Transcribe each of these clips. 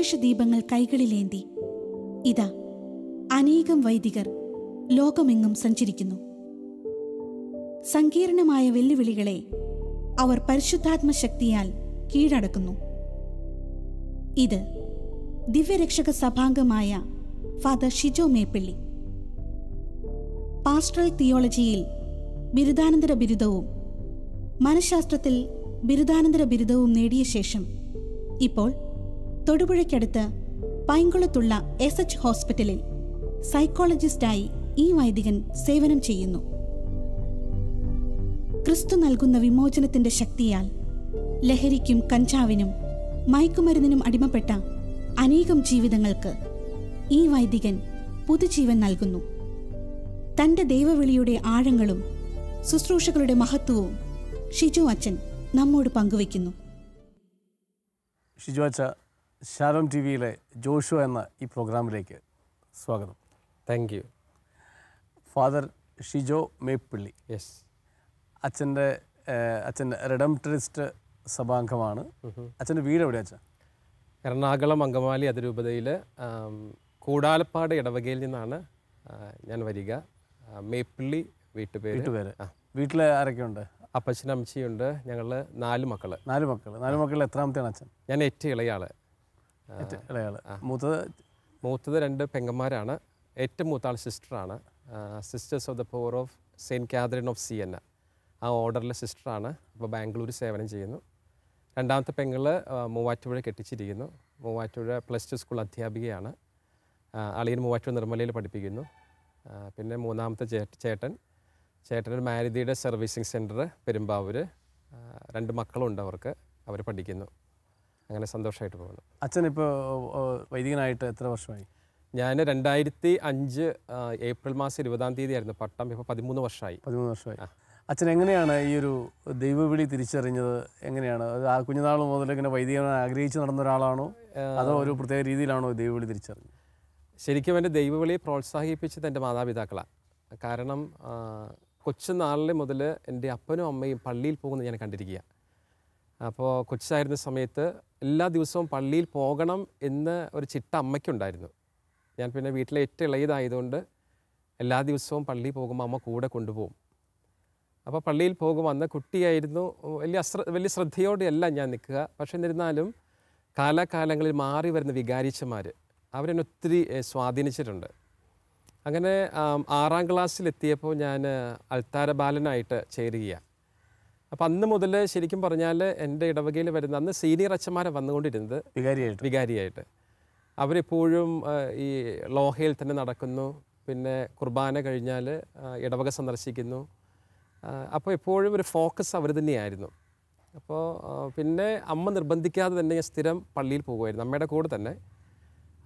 സുവിശേഷ ദീപങ്ങൾ കൈകളിലേന്തി ഇതാ അനേകം വൈദികർ ലോകമെങ്ങും സഞ്ചരിക്കുന്നു. സങ്കീർണമായ വെല്ലുവിളികളെ അവർ പരിശുദ്ധാത്മശക്തിയാൽ കീഴടക്കുന്നു. ഇത് ദിവ്യരക്ഷക സഭാംഗമായ ഫാദർ ഷിജോ മേപ്പിള്ളി. പാസ്റ്ററൽ തിയോളജിയിൽ ബിരുദാനന്തര ബിരുദവും മനഃശാസ്ത്രത്തിൽ ബിരുദാനന്തര ബിരുദവും നേടിയ ശേഷം ഇപ്പോൾ തൊടുപുഴയ്ക്കടുത്ത് പൈങ്കുളത്തുള്ള SH ഹോസ്പിറ്റലിൽ സൈക്കോളജിസ്റ്റായി ഈ വൈദികൻ സേവനം ചെയ്യുന്നു. ക്രിസ്തു നൽകുന്ന വിമോചനത്തിന്റെ ശക്തിയാൽ ലഹരിക്കും കഞ്ചാവിനും മയക്കുമരുന്നിനും അടിമപ്പെട്ട അനേകം ജീവിതങ്ങൾക്ക് ഈ വൈദികൻ പുതുജീവൻ നൽകുന്നു. തന്റെ ദൈവവിളിയുടെ ആഴങ്ങളും ശുശ്രൂഷകളുടെ മഹത്വവും ഷിജു അച്ഛൻ നമ്മോട് പങ്കുവയ്ക്കുന്നു. ഷിജു അച്ഛ, ഷാലോം TV-യിലെ ജോഷുവ എന്ന ഈ പ്രോഗ്രാമിലേക്ക് സ്വാഗതം. Thank you. Father Shijo Meppilly. Yes. അച്ഛൻ റിഡംപ്റ്ററിസ്റ്റ് സഭാംഗമാണ്. അച്ഛൻ്റെ വീട് എവിടെയാ അച്ഛൻ? എറണാകുളം അങ്കമാലി അതിരൂപതയിൽ കൂടാലപ്പാട് ഇടവകയിൽ നിന്നാണ് ഞാൻ വരിക. മേപ്പിള്ളി വീട്ടുപേര്. വീട്ടിൽ ആരൊക്കെയുണ്ട്? അപ്പച്ചനും അമ്മച്ചിയുണ്ട്. ഞങ്ങൾ 4 മക്കൾ. 4 മക്കൾ. 4 മക്കളിൽ എത്രാമത്തെയാണ് അച്ഛൻ? ഞാൻ ഏറ്റവും ഇളയാള്. മൂത്തത് 2 പെങ്ങന്മാരാണ്. ഏറ്റവും മൂത്താൾ സിസ്റ്ററാണ്. Sisters of the power of saint Catherine of Siena, ആ ഓർഡറിലെ സിസ്റ്ററാണ്. അപ്പോൾ ബാംഗ്ലൂർ സേവനം ചെയ്യുന്നു. രണ്ടാമത്തെ പെങ്ങള് മൂവാറ്റുപുഴ കെട്ടിച്ചിരിക്കുന്നു. മൂവാറ്റുപുഴ +2 സ്കൂൾ അധ്യാപികയാണ്. അളിയൻ മൂവാറ്റുപുഴ നിർമ്മലയിൽ പഠിപ്പിക്കുന്നു. പിന്നെ മൂന്നാമത്തെ ചേട്ടനൊരു മാരുതിയുടെ സർവീസിങ് സെൻറ്റർ പെരുമ്പാവൂർ. 2 മക്കളുണ്ട് അവർക്ക്. അവർ പഠിക്കുന്നു. അങ്ങനെ സന്തോഷമായിട്ട് പോകുന്നു. അച്ഛൻ ഇപ്പോൾ വൈദികനായിട്ട് എത്ര വർഷമായി? ഞാൻ 2005 ഏപ്രിൽ മാസം 20-ാം തീയതി ആയിരുന്നു പട്ടം. ഇപ്പോൾ 13 വർഷമായി. 13 വർഷമായി. അച്ഛൻ എങ്ങനെയാണ് ഈ ഒരു ദൈവവിളി തിരിച്ചറിഞ്ഞത്? എങ്ങനെയാണ് ആ കുഞ്ഞുനാൾ മുതൽ ഇങ്ങനെ വൈദികനെ ആഗ്രഹിച്ച് നടന്ന ഒരാളാണോ, അതോ ഒരു പ്രത്യേക രീതിയിലാണോ ദൈവവിളി തിരിച്ചറിഞ്ഞത്? ശരിക്കും എൻ്റെ ദൈവവിളിയെ പ്രോത്സാഹിപ്പിച്ചത് എൻ്റെ മാതാപിതാക്കളാണ്. കാരണം കൊച്ചുനാളിൽ മുതൽ എൻ്റെ അപ്പനും അമ്മയും പള്ളിയിൽ പോകുന്നത് ഞാൻ കണ്ടിരിക്കുക. അപ്പോൾ കൊച്ചായിരുന്ന സമയത്ത് എല്ലാ ദിവസവും പള്ളിയിൽ പോകണം എന്ന് ഒരു ചിട്ട അമ്മയ്ക്കുണ്ടായിരുന്നു. ഞാൻ പിന്നെ വീട്ടിലെ ഏറ്റവും ഇളയതായതുകൊണ്ട് എല്ലാ ദിവസവും പള്ളിയിൽ പോകുമ്പോൾ അമ്മ കൂടെ കൊണ്ടുപോകും. അപ്പോൾ പള്ളിയിൽ പോകും. അന്ന് കുട്ടിയായിരുന്നു. വലിയ ശ്രദ്ധയോടെയല്ല ഞാൻ നിൽക്കുക. പക്ഷെ എന്നിരുന്നാലും കാലാകാലങ്ങളിൽ മാറി വരുന്ന വികാരിച്ചമാർ അവരെന്നെ ഒത്തിരി സ്വാധീനിച്ചിട്ടുണ്ട്. അങ്ങനെ 6-ാം ക്ലാസ്സിലെത്തിയപ്പോൾ ഞാൻ അൾത്താര ബാലനായിട്ട് ചേരുകയാണ്. അപ്പം അന്ന് മുതൽ ശരിക്കും പറഞ്ഞാൽ എൻ്റെ ഇടവകയിൽ വരുന്ന അന്ന് സീനിയർ അച്ഛന്മാരെ വന്നുകൊണ്ടിരുന്നത് വികാരിയായിട്ട്. അവരെപ്പോഴും ഈ ലോഹയിൽ തന്നെ നടക്കുന്നു. പിന്നെ കുർബാന കഴിഞ്ഞാൽ ഇടവക സന്ദർശിക്കുന്നു. അപ്പോൾ എപ്പോഴും ഒരു ഫോക്കസ് അവർ തന്നെയായിരുന്നു. അപ്പോൾ പിന്നെ അമ്മ നിർബന്ധിക്കാതെ തന്നെ ഞാൻ സ്ഥിരം പള്ളിയിൽ പോകുമായിരുന്നു, അമ്മയുടെ കൂടെ തന്നെ.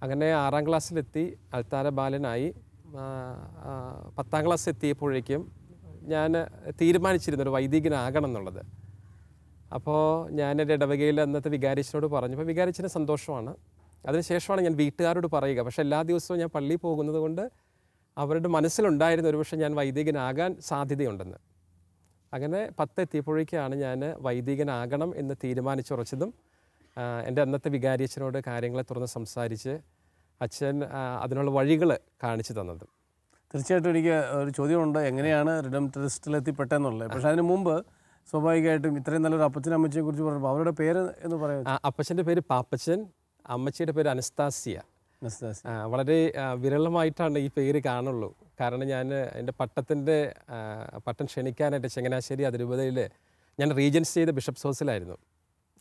അങ്ങനെ 6-ാം ക്ലാസ്സിലെത്തി, അൾത്താര ബാലനായി. 10-ാം ക്ലാസ് എത്തിയപ്പോഴേക്കും ഞാൻ തീരുമാനിച്ചിരുന്നു ഒരു വൈദികനാകണം എന്നുള്ളത്. അപ്പോൾ ഞാൻ എൻ്റെ ഇടവകയിൽ അന്നത്തെ വികാരിച്ചനോട് പറഞ്ഞു. അപ്പോൾ വികാരിച്ചന് സന്തോഷമാണ്. അതിനുശേഷമാണ് ഞാൻ വീട്ടുകാരോട് പറയുക. പക്ഷേ എല്ലാ ദിവസവും ഞാൻ പള്ളിയിൽ പോകുന്നത് കൊണ്ട് അവരുടെ മനസ്സിലുണ്ടായിരുന്ന ഒരു പക്ഷേ ഞാൻ വൈദികനാകാൻ സാധ്യതയുണ്ടെന്ന്. അങ്ങനെ 10 എത്തിയപ്പോഴേക്കാണ് ഞാൻ വൈദികനാകണം എന്ന് തീരുമാനിച്ചുറച്ചതും. എൻ്റെ അന്നത്തെ വികാരിയച്ഛനോട് കാര്യങ്ങളെ തുറന്ന് സംസാരിച്ച് അച്ഛൻ അതിനുള്ള വഴികൾ കാണിച്ചു തന്നത്. തീർച്ചയായിട്ടും എനിക്ക് ഒരു ചോദ്യമുണ്ട്, എങ്ങനെയാണ് റിഡംപ്റ്ററിസ്റ്റിലെത്തിപ്പെട്ടെന്നുള്ളത്. പക്ഷേ അതിന് മുമ്പ് സ്വാഭാവികമായിട്ടും ഇത്രയും നല്ലൊരു അപ്പച്ചനും അമ്മച്ചിയെ കുറിച്ച് പറയുമ്പോൾ അവരുടെ പേര് എന്ന് പറയാം. അപ്പച്ചൻ്റെ പേര് പാപ്പച്ചൻ, അമ്മച്ചിയുടെ പേര് അനസ്താസിയ. വളരെ വിരളമായിട്ടാണ് ഈ പേര് കാണുള്ളൂ. കാരണം ഞാൻ എൻ്റെ പട്ടം ക്ഷണിക്കാനായിട്ട് ചങ്ങനാശ്ശേരി അതിരൂപതയിൽ ഞാൻ റീജൻസ് ചെയ്ത ബിഷപ്സ് ഹൗസിലായിരുന്നു.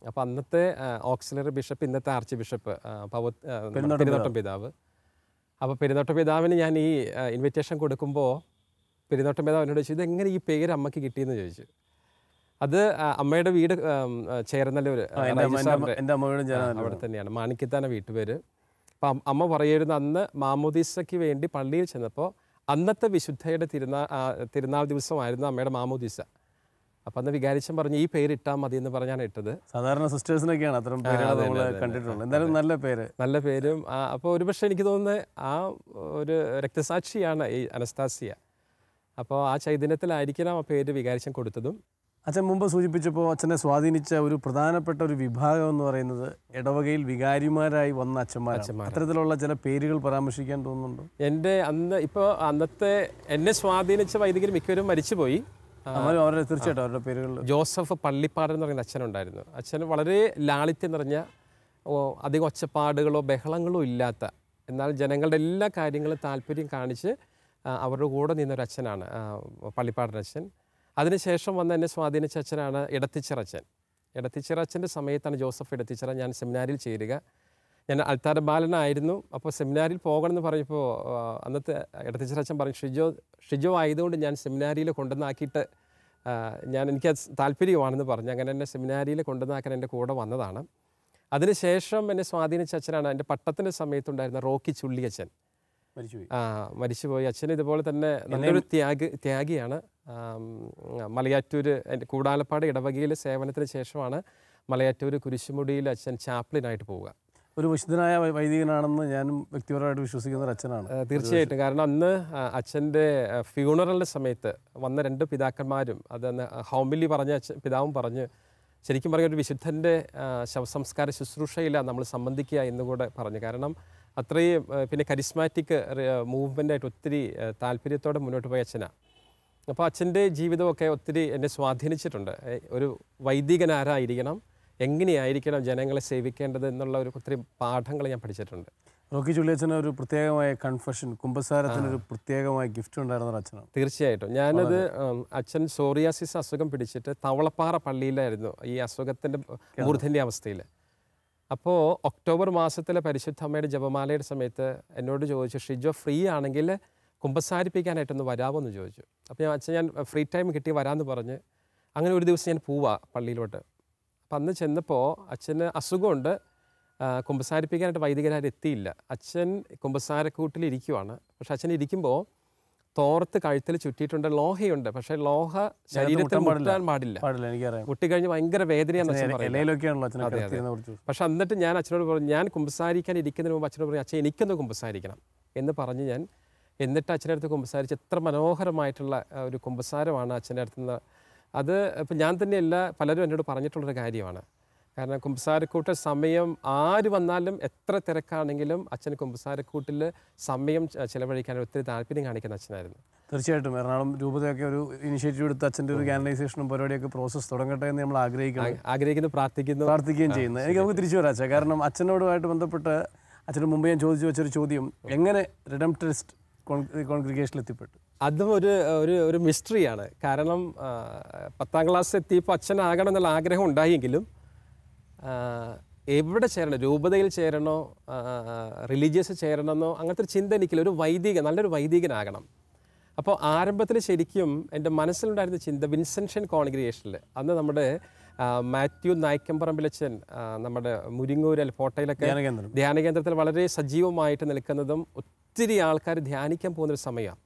അപ്പോൾ അന്നത്തെ ഓക്സിലറി ബിഷപ്പ്, ഇന്നത്തെ ആർച്ച് ബിഷപ്പ് പെരുന്നോട്ടം പിതാവ്. അപ്പോൾ പെരുന്നോട്ടം പിതാവിന് ഞാൻ ഈ ഇൻവിറ്റേഷൻ കൊടുക്കുമ്പോൾ പെരുന്നോട്ടം പിതാവ് എന്നോട് ചോദിച്ചു, ഇതെങ്ങനെ ഈ പേര് അമ്മയ്ക്ക് കിട്ടിയെന്ന് ചോദിച്ചു. അത് അമ്മയുടെ വീട് ചേർന്നല്ലൂർ, അവിടെ തന്നെയാണ്, മാണിക്കത്താന വീട്ടുപേര്. അപ്പം അമ്മ പറയായിരുന്നു, അന്ന് മാമോദീസയ്ക്ക് വേണ്ടി പള്ളിയിൽ ചെന്നപ്പോൾ അന്നത്തെ വിശുദ്ധയുടെ തിരുനാൾ ദിവസമായിരുന്നു അമ്മയുടെ മാമോദീസ. അപ്പം അന്ന് വികാരിച്ചൻ പറഞ്ഞു ഈ പേര് ഇട്ടാൽ മതി എന്ന് പറഞ്ഞാണ് ഇട്ടത്. സാധാരണ സിസ്റ്റേഴ്സിനൊക്കെയാണ് അത്തരം കണ്ടിട്ടുള്ളത്. എന്തായാലും നല്ല പേരും. അപ്പോൾ ഒരുപക്ഷെ എനിക്ക് തോന്നുന്നത് ആ ഒരു രക്തസാക്ഷിയാണ് ഈ അനസ്താസിയ. അപ്പോൾ ആ ചൈതന്യത്തിലായിരിക്കണം ആ പേര് വികാരിച്ചൻ കൊടുത്തതും. അച്ഛൻ മുമ്പ് സൂചിപ്പിച്ചപ്പോൾ അച്ഛനെ സ്വാധീനിച്ച ഒരു പ്രധാനപ്പെട്ട ഒരു വിഭാഗം എന്ന് പറയുന്നത് ഇടവകയിൽ വികാരിമാരായി വന്ന അച്ഛന്മാരാണ്. അത്തരത്തിലുള്ള ചില പേരുകൾ പരാമർശിക്കാൻ തോന്നുന്നുണ്ടോ? എൻ്റെ അന്നത്തെ എന്നെ സ്വാധീനിച്ച വൈദികർ മിക്കവരും മരിച്ചുപോയി. അവരുടെ തീർച്ചയായിട്ടും അവരുടെ പേരുകൾ. ജോസഫ് പള്ളിപ്പാടൻ എന്ന് പറയുന്ന അച്ഛനുണ്ടായിരുന്നു. അച്ഛൻ വളരെ ലാളിത്യം നിറഞ്ഞ, അധികം ഒച്ചപ്പാടുകളോ ബഹളങ്ങളോ ഇല്ലാത്ത, എന്നാൽ ജനങ്ങളുടെ എല്ലാ കാര്യങ്ങളും താല്പര്യം കാണിച്ച് അവരുടെ കൂടെ നിന്നൊരു അച്ഛനാണ് പള്ളിപ്പാടൻ അച്ഛൻ. അതിനുശേഷം വന്ന് എന്നെ സ്വാധീനിച്ച അച്ഛനാണ് ഇടത്തിച്ചിറച്ചൻ. ഇടത്തിച്ചിറച്ചൻ്റെ സമയത്താണ് ജോസഫ് ഇടത്തിച്ചിറ ഞാൻ സെമിനാരിയിൽ ചേരുക. ഞാൻ അൾത്താര ബാലനായിരുന്നു. അപ്പോൾ സെമിനാരിയിൽ പോകണമെന്ന് പറഞ്ഞപ്പോൾ അന്നത്തെ ഇടത്തിച്ചിറച്ചൻ പറഞ്ഞു, ഷിജോ ആയതുകൊണ്ട് ഞാൻ സെമിനാരിയിൽ കൊണ്ടുവന്നാക്കിയിട്ട് എനിക്ക് താല്പര്യമാണെന്ന് പറഞ്ഞു. അങ്ങനെ എന്നെ സെമിനാരിയിൽ കൊണ്ടുവന്നാക്കാൻ എൻ്റെ കൂടെ വന്നതാണ്. അതിനുശേഷം എന്നെ സ്വാധീനിച്ച അച്ഛനാണ് എൻ്റെ പട്ടത്തിൻ്റെ സമയത്തുണ്ടായിരുന്ന റോക്കി ചുള്ളിയച്ഛൻ. മരിച്ചുപോയി. അച്ഛൻ ഇതുപോലെ തന്നെ നല്ലൊരു ത്യാഗിയാണ്. മലയാറ്റൂർ കൂടാലപ്പാട് ഇടവകയിലെ സേവനത്തിന് ശേഷമാണ് മലയാറ്റൂർ കുരിശുമുടിയിൽ അച്ഛൻ ചാപ്ലിനായിട്ട് പോവുക. ഒരു വിശുദ്ധനായ വൈദികനാണെന്ന് ഞാനും വ്യക്തിപരമായിട്ട് വിശ്വസിക്കുന്ന ഒരു അച്ഛനാണ്. തീർച്ചയായിട്ടും. കാരണം അന്ന് അച്ഛൻ്റെ ഫ്യൂണറലിൻ്റെ സമയത്ത് വന്ന 2 പിതാക്കന്മാരും അതന്ന് ഹോമിലി പറഞ്ഞ പിതാവും പറഞ്ഞ്, ശരിക്കും പറഞ്ഞ ഒരു വിശുദ്ധൻ്റെ ശവസംസ്കാര ശുശ്രൂഷയിലാണ് നമ്മൾ സംബന്ധിക്കുക എന്നുകൂടെ പറഞ്ഞു. കാരണം അത്രയും പിന്നെ കരിസ്മാറ്റിക് മൂവ്മെൻ്റായിട്ട് ഒത്തിരി താല്പര്യത്തോടെ മുന്നോട്ട് പോയ അച്ഛനാണ്. അപ്പോൾ അച്ഛൻ്റെ ജീവിതമൊക്കെ ഒത്തിരി എന്നെ സ്വാധീനിച്ചിട്ടുണ്ട്. ഒരു വൈദികൻ ആരായിരിക്കണം, എങ്ങനെയായിരിക്കണം ജനങ്ങളെ സേവിക്കേണ്ടത് എന്നുള്ള ഒത്തിരി പാഠങ്ങൾ ഞാൻ പഠിച്ചിട്ടുണ്ട്. റോക്കി ചുള്ളിയച്ഛന് ഒരു പ്രത്യേകമായ കൺഫഷൻ, കുമ്പസാരത്തിനൊരു പ്രത്യേകമായ ഗിഫ്റ്റ് ഉണ്ടായിരുന്ന അച്ഛനാണ്. തീർച്ചയായിട്ടും. ഞാനത് അച്ഛൻ സോറിയാസിസ് അസുഖം പിടിച്ചിട്ട് തവളപ്പാറ പള്ളിയിലായിരുന്നു ഈ അസുഖത്തിൻ്റെ മൂർധന്യ അവസ്ഥയിൽ. അപ്പോൾ ഒക്ടോബർ മാസത്തിലെ പരിശുദ്ധ അമ്മയുടെ ജപമാലയുടെ സമയത്ത് എന്നോട് ചോദിച്ചു, ഷിജോ ഫ്രീ ആണെങ്കിൽ കുമ്പസാരിപ്പിക്കാനായിട്ടൊന്ന് വരാമെന്ന് ചോദിച്ചു. അപ്പോൾ ഞാൻ ഫ്രീ ടൈം കിട്ടി വരാമെന്ന് പറഞ്ഞ് അങ്ങനെ ഒരു ദിവസം ഞാൻ പോവാ പള്ളിയിലോട്ട്. അപ്പം അന്ന് ചെന്നപ്പോൾ അച്ഛന് അസുഖമുണ്ട്, കുമ്പസാരിപ്പിക്കാനായിട്ട് വൈദികരാരും എത്തിയില്ല. അച്ഛൻ കുമ്പസാരക്കൂട്ടിൽ ഇരിക്കുവാണ്. പക്ഷെ അച്ഛൻ ഇരിക്കുമ്പോൾ തോർത്ത് കഴുത്തിൽ ചുറ്റിയിട്ടുണ്ട്, ലോഹയുണ്ട്. പക്ഷേ ലോഹ ശരീരത്തിൽ മുട്ടാൻ പാടില്ല. മുട്ടിക്കഴിഞ്ഞ് ഭയങ്കര വേദനയാണ് അച്ഛൻ പറയുന്നത്. പക്ഷെ എന്നിട്ട് ഞാൻ അച്ഛനോട് പറഞ്ഞു, ഞാൻ കുമ്പസാരിക്കാൻ ഇരിക്കുന്നതിന് മുമ്പ് അച്ഛനോട് പറഞ്ഞു, അച്ഛൻ എനിക്കൊന്ന് കുമ്പസാരിക്കണം എന്ന് പറഞ്ഞ് ഞാൻ എന്നിട്ട് അച്ഛൻ്റെ അടുത്ത് കുമ്പസാരിച്ച് എത്ര മനോഹരമായിട്ടുള്ള ഒരു കുമ്പസാരമാണ് അച്ഛൻ്റെ അടുത്തുനിന്ന്. അത് ഇപ്പം ഞാൻ തന്നെയല്ല, പലരും എന്നോട് പറഞ്ഞിട്ടുള്ളൊരു കാര്യമാണ്. കാരണം കുമ്പസാരക്കൂട്ട് സമയം ആര് വന്നാലും എത്ര തിരക്കാണെങ്കിലും അച്ഛൻ കുമ്പസാരക്കൂട്ടിൽ സമയം ചിലവഴിക്കാൻ ഒത്തിരി താല്പര്യം കാണിക്കുന്ന അച്ഛനായിരുന്നു. തീർച്ചയായിട്ടും എറണാകുളം രൂപതയൊക്കെ ഒരു ഇനിഷ്യേറ്റീവ് എടുത്ത് അച്ഛൻ്റെ ഒരു കാനലൈസേഷനും പരിപാടിയൊക്കെ പ്രോസസ്സ് തുടങ്ങട്ടെ എന്ന് നമ്മൾ ആഗ്രഹിക്കുന്നു, പ്രാർത്ഥിക്കുകയും ചെയ്യുന്നത്. എനിക്ക് നമുക്ക് തിരിച്ചു വരാം. കാരണം അച്ഛനോടുമായിട്ട് ബന്ധപ്പെട്ട് അച്ഛന് മുമ്പ് ഞാൻ ചോദിച്ചു വെച്ചൊരു ചോദ്യം, എങ്ങനെ റിഡംപ്റ്ററിസ്റ്റ് കോൺഗ്രിഗേഷനിൽ എത്തിപ്പെട്ടു? അതും ഒരു മിസ്റ്ററിയാണ്. കാരണം 10ാം ക്ലാസ് എത്തിയപ്പോൾ അച്ഛനാകണം എന്നുള്ള ആഗ്രഹം ഉണ്ടായെങ്കിലും എവിടെ ചേരണം, രൂപതയിൽ ചേരണോ റിലീജിയസ് ചേരണമെന്നോ അങ്ങനത്തെ ഒരു ചിന്ത എനിക്കില്ല. ഒരു നല്ലൊരു വൈദികനാകണം. അപ്പോൾ ആരംഭത്തിൽ ശരിക്കും എൻ്റെ മനസ്സിലുണ്ടായിരുന്ന ചിന്ത വിൻസെൻഷൻ കോൺഗ്രിഗേഷനിൽ, അന്ന് നമ്മുടെ മാത്യു നായ്ക്കമ്പറമ്പിലച്ചൻ നമ്മുടെ മുരിങ്ങൂർ കോട്ടയിലൊക്കെ ധ്യാനകേന്ദ്രത്തിൽ വളരെ സജീവമായിട്ട് നിൽക്കുന്നതും ഒത്തിരി ആൾക്കാർ ധ്യാനിക്കാൻ പോകുന്നൊരു സമയമാണ്.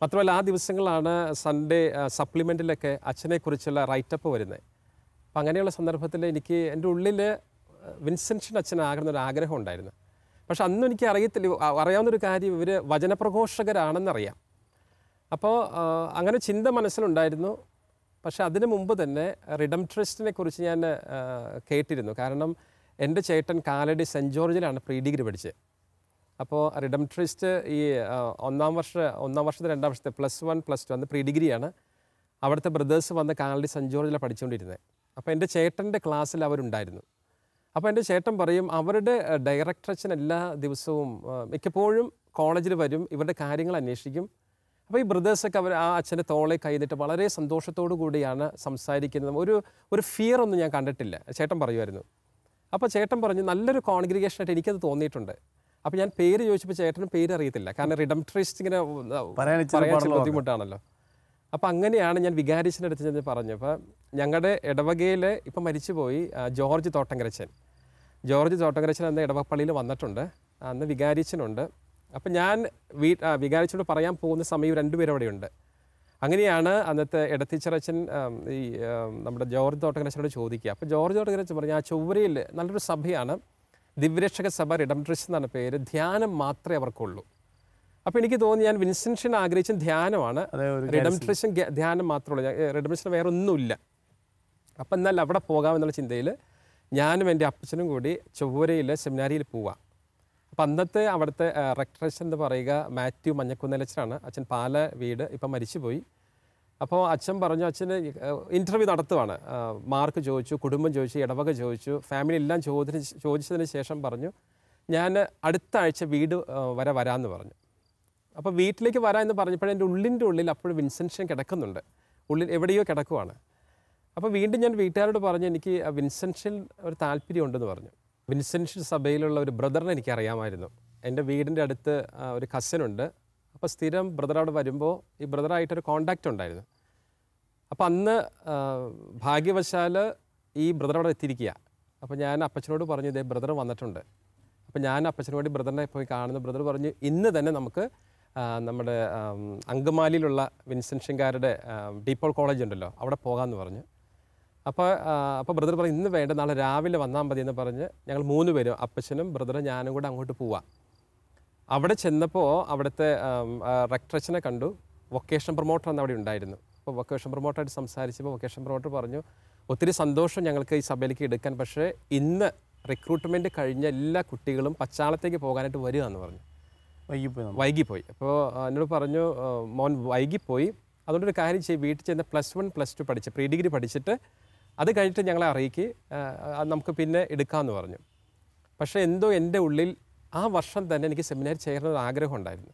മാത്രമല്ല ആ ദിവസങ്ങളാണ് സൺഡേ സപ്ലിമെൻറ്റിലൊക്കെ അച്ഛനെക്കുറിച്ചുള്ള റൈറ്റപ്പ് വരുന്നത്. അപ്പം അങ്ങനെയുള്ള സന്ദർഭത്തിൽ എനിക്ക് എൻ്റെ ഉള്ളിൽ വിൻസെൻഷൻ അച്ഛനാകുന്ന ഒരു ആഗ്രഹം ഉണ്ടായിരുന്നു. പക്ഷെ അന്നും എനിക്ക് അറിയാവുന്നൊരു കാര്യം, ഇവർ വചനപ്രഘോഷകരാണെന്നറിയാം. അപ്പോൾ അങ്ങനെ ചിന്ത മനസ്സിലുണ്ടായിരുന്നു. പക്ഷെ അതിനു മുമ്പ് തന്നെ റിഡംപ്റ്ററിസ്റ്റിനെ കുറിച്ച് ഞാൻ കേട്ടിരുന്നു. കാരണം എൻ്റെ ചേട്ടൻ കാലടി സെൻറ്റ് ജോർജിലാണ് പ്രീ ഡിഗ്രി പഠിച്ചത്. അപ്പോൾ റിഡംപ്റ്ററിസ്റ്റ് ഈ ഒന്നാം വർഷത്തെ 2ാം വർഷത്തെ +1 +2 അന്ന് പ്രീ ഡിഗ്രിയാണ്. അവിടുത്തെ ബ്രദേഴ്സ് വന്ന് കാലടി സെൻറ്റ് ജോർജിലാണ് പഠിച്ചുകൊണ്ടിരുന്നത്. അപ്പോൾ എൻ്റെ ചേട്ടൻ്റെ ക്ലാസ്സിൽ അവരുണ്ടായിരുന്നു. അപ്പോൾ എൻ്റെ ചേട്ടൻ പറയും, അവരുടെ ഡയറക്ടർ അച്ഛൻ എല്ലാ ദിവസവും മിക്കപ്പോഴും കോളേജിൽ വരും, ഇവരുടെ കാര്യങ്ങൾ അന്വേഷിക്കും. അപ്പോൾ ഈ ബ്രദേഴ്സൊക്കെ ആ അച്ഛൻ്റെ തോളെ കൈന്നിട്ട് വളരെ സന്തോഷത്തോടു കൂടിയാണ് സംസാരിക്കുന്നത്. ഒരു ഫിയർ ഒന്നും ഞാൻ കണ്ടിട്ടില്ല, ചേട്ടൻ പറയുമായിരുന്നു. അപ്പോൾ ചേട്ടൻ പറഞ്ഞു, നല്ലൊരു കോൺഗ്രിഗേഷനായിട്ട് എനിക്കത് തോന്നിയിട്ടുണ്ട്. അപ്പോൾ ഞാൻ പേര് ചോദിച്ചപ്പോൾ ചേട്ടന് പേര് അറിയത്തില്ല. കാരണം റിഡംപ്റ്ററിസ്റ്റ് ഇങ്ങനെ പറയാൻ ബുദ്ധിമുട്ടാണല്ലോ. അപ്പോൾ അങ്ങനെയാണ് ഞാൻ വികാരിച്ചൻ്റെ അടുത്ത് ചെന്ന് പറഞ്ഞു. അപ്പോൾ ഞങ്ങളുടെ ഇടവകയിൽ ഇപ്പം മരിച്ചുപോയി ജോർജ് തോട്ടങ്കരച്ചൻ അന്ന് ഇടവപ്പള്ളിയിൽ വന്നിട്ടുണ്ട്. അന്ന് വികാരിച്ചനുണ്ട്. അപ്പം ഞാൻ വികാരിച്ചനോട് പറയാൻ പോകുന്ന സമയം 2 പേരും അവിടെയുണ്ട്. അങ്ങനെയാണ് അന്നത്തെ ഇടത്തിച്ചിറച്ചൻ ഈ നമ്മുടെ ജോർജ് തോട്ടങ്കരച്ചനോട് ചോദിക്കുക. അപ്പോൾ ജോർജ് തോട്ടങ്കരച്ചൻ പറഞ്ഞു, ആ ചൊവ്വരയിൽ നല്ലൊരു സഭയാണ്, ദിവ്യരക്ഷക സഭ റിഡംപ്റ്ററിസ്റ്റ് എന്നാണ് പേര്, ധ്യാനം മാത്രമേ അവർക്കുള്ളൂ. അപ്പോൾ എനിക്ക് തോന്നി, ഞാൻ വിൻസെൻഷൻ ആഗ്രഹിച്ച ധ്യാനമാണ്, റിഡംപ്റ്ററിഷൻ ധ്യാനം മാത്രമേ ഉള്ളൂ, റിഡംപ്റ്ററിഷൻ വേറെ ഒന്നുമില്ല അപ്പം എന്നാൽ അവിടെ പോകാമെന്നുള്ള ചിന്തയിൽ ഞാനും എൻ്റെ അപ്പച്ചനും കൂടി ചൊവ്വരയിൽ സെമിനാരിയിൽ പോവാം. അപ്പം അന്നത്തെ അവിടുത്തെ റെക്ടറേഷൻ എന്ന് പറയുക മാത്യു മഞ്ഞക്കുന്നേലച്ചനാണ്. അച്ഛൻ പാല വീട് ഇപ്പം മരിച്ചുപോയി. അപ്പോൾ അച്ഛൻ പറഞ്ഞു, അച്ഛന് ഇൻ്റർവ്യൂ നടത്തുവാണ്. മാർക്ക് ചോദിച്ചു, കുടുംബം ചോദിച്ചു, ഇടവക ചോദിച്ചു, ഫാമിലി എല്ലാം ചോദിച്ചതിന് ശേഷം പറഞ്ഞു ഞാൻ അടുത്ത ആഴ്ച വീട് വരെ വരാമെന്ന് പറഞ്ഞു. അപ്പോൾ വീട്ടിലേക്ക് വരാമെന്ന് പറഞ്ഞപ്പോൾ എൻ്റെ ഉള്ളിൻ്റെ ഉള്ളിൽ അപ്പോഴും വിൻസെൻഷൻ കിടക്കുന്നുണ്ട്, ഉള്ളിൽ എവിടെയോ കിടക്കുവാണ്. അപ്പോൾ വീണ്ടും ഞാൻ വീട്ടുകാരോട് പറഞ്ഞു എനിക്ക് വിൻസെൻഷൻ ഒരു താല്പര്യമുണ്ടെന്ന് പറഞ്ഞു. വിൻസെൻഷൻ സഭയിലുള്ള ഒരു ബ്രദറിനെ എനിക്കറിയാമായിരുന്നു. എൻ്റെ വീടിൻ്റെ അടുത്ത് ഒരു കസിനുണ്ട്. അപ്പോൾ സ്ഥിരം ബ്രദർ അവിടെ വരുമ്പോൾ ഈ ബ്രദറായിട്ടൊരു കോണ്ടാക്റ്റ് ഉണ്ടായിരുന്നു. അപ്പോൾ അന്ന് ഭാഗ്യവശാൽ ഈ ബ്രദർ അവിടെ എത്തിയിരിക്കുക. അപ്പോൾ ഞാൻ അപ്പച്ചനോട് പറഞ്ഞു ഇതേ ബ്രദർ വന്നിട്ടുണ്ട്. അപ്പോൾ ഞാൻ അപ്പച്ചനോട് ബ്രദറിനെ പോയി കാണുന്നു. ബ്രദർ പറഞ്ഞു ഇന്ന് തന്നെ നമുക്ക് നമ്മുടെ അങ്കമാലിയിലുള്ള വിൻസെൻഷൻകാരുടെ ഡീപോൾ കോളേജ് ഉണ്ടല്ലോ അവിടെ പോകാമെന്ന് പറഞ്ഞു. അപ്പോൾ ബ്രദർ പറഞ്ഞു ഇന്ന് വേണ്ട, നാളെ രാവിലെ വന്നാൽ മതി എന്ന് പറഞ്ഞ് ഞങ്ങൾ 3 പേരും അപ്പച്ചനും ബ്രദറും ഞാനും കൂടെ അങ്ങോട്ട് പോവാം. അവിടെ ചെന്നപ്പോൾ അവിടുത്തെ റെക്ടറേഷനെ കണ്ടു. വൊക്കേഷൻ പ്രൊമോട്ടർ അന്ന് അവിടെ ഉണ്ടായിരുന്നു. അപ്പോൾ വൊക്കേഷൻ പ്രൊമോട്ടറായിട്ട് സംസാരിച്ചപ്പോൾ വൊക്കേഷൻ പ്രൊമോട്ടർ പറഞ്ഞു ഒത്തിരി സന്തോഷം ഞങ്ങൾക്ക് ഈ സഭയിലേക്ക് എടുക്കാൻ, പക്ഷേ ഇന്ന് റിക്രൂട്ട്മെൻറ്റ് കഴിഞ്ഞ എല്ലാ കുട്ടികളും പച്ചാളത്തേക്ക് പോകാനായിട്ട് വരിക എന്ന് പറഞ്ഞു. വൈകിപ്പോയി. അപ്പോൾ എന്നോട് പറഞ്ഞു മോൻ വൈകിപ്പോയി, അതുകൊണ്ടൊരു കാര്യം ചെയ്യും, വീട്ടിൽ ചെന്ന് +1 +2 പഠിച്ച് പ്രീ ഡിഗ്രി പഠിച്ചിട്ട് അത് കഴിഞ്ഞിട്ട് ഞങ്ങളെ അറിയിക്കുക, നമുക്ക് പിന്നെ എടുക്കാമെന്ന് പറഞ്ഞു. പക്ഷേ എന്തോ എൻ്റെ ഉള്ളിൽ ആ വർഷം തന്നെ എനിക്ക് സെമിനാരി ചേരണമെന്ന് ആഗ്രഹം ഉണ്ടായിരുന്നു.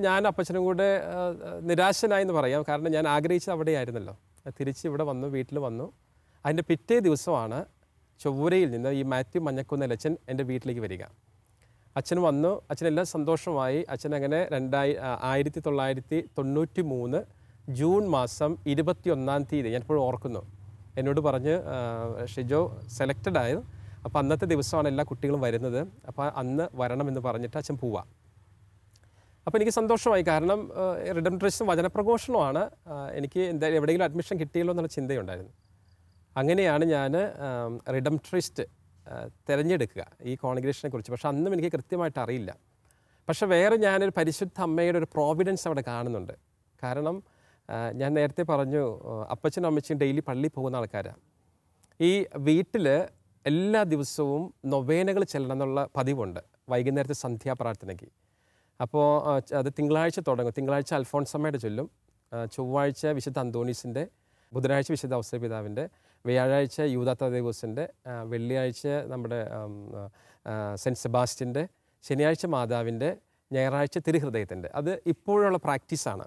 ഞാൻ അപ്പച്ചനും കൂടെ നിരാശനായെന്ന് പറയാം. കാരണം ഞാൻ ആഗ്രഹിച്ചത് അവിടെയായിരുന്നല്ലോ. തിരിച്ച് ഇവിടെ വന്നു, വീട്ടിൽ വന്നു. അതിൻ്റെ പിറ്റേ ദിവസമാണ് ചൊവ്വരയിൽ നിന്ന് ഈ മാത്യു മഞ്ഞക്കുന്നേലച്ചൻ എൻ്റെ വീട്ടിലേക്ക് വരിക. അച്ഛൻ വന്നു. അച്ഛനെല്ലാം സന്തോഷമായി. അച്ഛൻ അങ്ങനെ 1993 ജൂൺ മാസം 21-ാം തീയതി ഞാനിപ്പോഴും ഓർക്കുന്നു, എന്നോട് പറഞ്ഞ് ഷിജോ സെലക്റ്റഡ് ആയത്. അപ്പോൾ അന്നത്തെ ദിവസമാണ് എല്ലാ കുട്ടികളും വരുന്നത്. അപ്പോൾ അന്ന് വരണമെന്ന് പറഞ്ഞിട്ട് അച്ഛൻ പോവാം. അപ്പോൾ എനിക്ക് സന്തോഷമായി. കാരണം റിഡംട്രിസ്റ്റ് വചനപ്രഘോഷണമാണ്. എനിക്ക് എന്തായാലും എവിടെയെങ്കിലും അഡ്മിഷൻ കിട്ടിയല്ലോ എന്നുള്ള ചിന്തയുണ്ടായിരുന്നു. അങ്ങനെയാണ് ഞാൻ റിഡംട്രിസ്റ്റ് തിരഞ്ഞെടുക്കുക ഈ കോൺഗ്രിഗേഷനെ കുറിച്ച്. പക്ഷേ അന്നും എനിക്ക് കൃത്യമായിട്ട് അറിയില്ല. പക്ഷേ വേറെ ഞാനൊരു പരിശുദ്ധ അമ്മയുടെ ഒരു പ്രോവിഡൻസ് അവിടെ കാണുന്നുണ്ട്. കാരണം ഞാൻ നേരത്തെ പറഞ്ഞു അപ്പച്ചനും അമ്മച്ചും ഡെയിലി പള്ളിയിൽ പോകുന്ന ആൾക്കാരാണ്. ഈ വീട്ടിൽ എല്ലാ ദിവസവും നൊവേനകൾ ചെല്ലണം എന്നുള്ള പതിവുണ്ട് വൈകുന്നേരത്തെ സന്ധ്യാപ്രാർത്ഥനയ്ക്ക്. അപ്പോൾ അത് തിങ്കളാഴ്ച തുടങ്ങും. തിങ്കളാഴ്ച അൽഫോൺസമ്മയുടെ ചൊല്ലും, ചൊവ്വാഴ്ച വിശുദ്ധ അന്തോണീസിൻ്റെ, ബുധനാഴ്ച വിശുദ്ധ ഔസേപിതാവിൻ്റെ, വ്യാഴാഴ്ച യൂദാ തദേവൂസിൻ്റെ, വെള്ളിയാഴ്ച നമ്മുടെ സെൻറ്റ് സെബാസ്റ്റ്യൻ്റെ, ശനിയാഴ്ച മാതാവിൻ്റെ, ഞായറാഴ്ച തിരുഹൃദയത്തിൻ്റെ. അത് ഇപ്പോഴുള്ള പ്രാക്ടീസാണ്.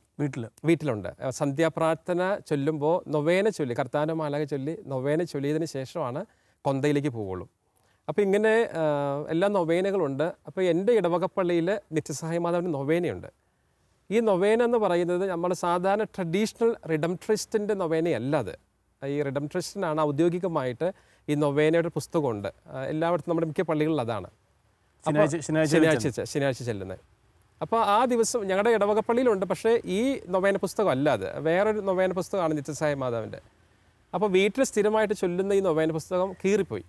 വീട്ടിലുണ്ട്. സന്ധ്യാപ്രാർത്ഥന ചൊല്ലുമ്പോൾ നൊവേന ചൊല്ലി, കർത്താന മാലാക ചൊല്ലി നൊവേന ചൊല്ലിയതിന് ശേഷമാണ് കൊന്തയിലേക്ക് പോവുള്ളൂ. അപ്പോൾ ഇങ്ങനെ എല്ലാ നൊവേനകളുണ്ട്. അപ്പോൾ എൻ്റെ ഇടവകപ്പള്ളിയിൽ നിത്യസഹായ മാതാവിൻ്റെ നൊവേനയുണ്ട്. ഈ നൊവേന എന്ന് പറയുന്നത് നമ്മൾ സാധാരണ ട്രഡീഷണൽ റിഡംട്രിസ്റ്റിൻ്റെ നൊവേനയല്ല. അത് ഈ റിഡംട്രിസ്റ്റിനാണ് ഔദ്യോഗികമായിട്ട് ഈ നൊവേനയുടെ പുസ്തകമുണ്ട്. എല്ലായിടത്തും നമ്മുടെ മിക്ക പള്ളികളിൽ അതാണ് ശനിയാഴ്ച ചെല്ലുന്നത്. അപ്പോൾ ആ ദിവസം ഞങ്ങളുടെ ഇടവകപ്പള്ളിയിലുണ്ട്. പക്ഷേ ഈ നൊവേന പുസ്തകം അല്ലാതെ വേറൊരു നൊവേന പുസ്തകമാണ് നിത്യസഹായ മാതാവിൻ്റെ. അപ്പോൾ വീട്ടിൽ സ്ഥിരമായിട്ട് ചൊല്ലുന്ന ഈ നൊവേന പുസ്തകം കീറിപ്പോയി.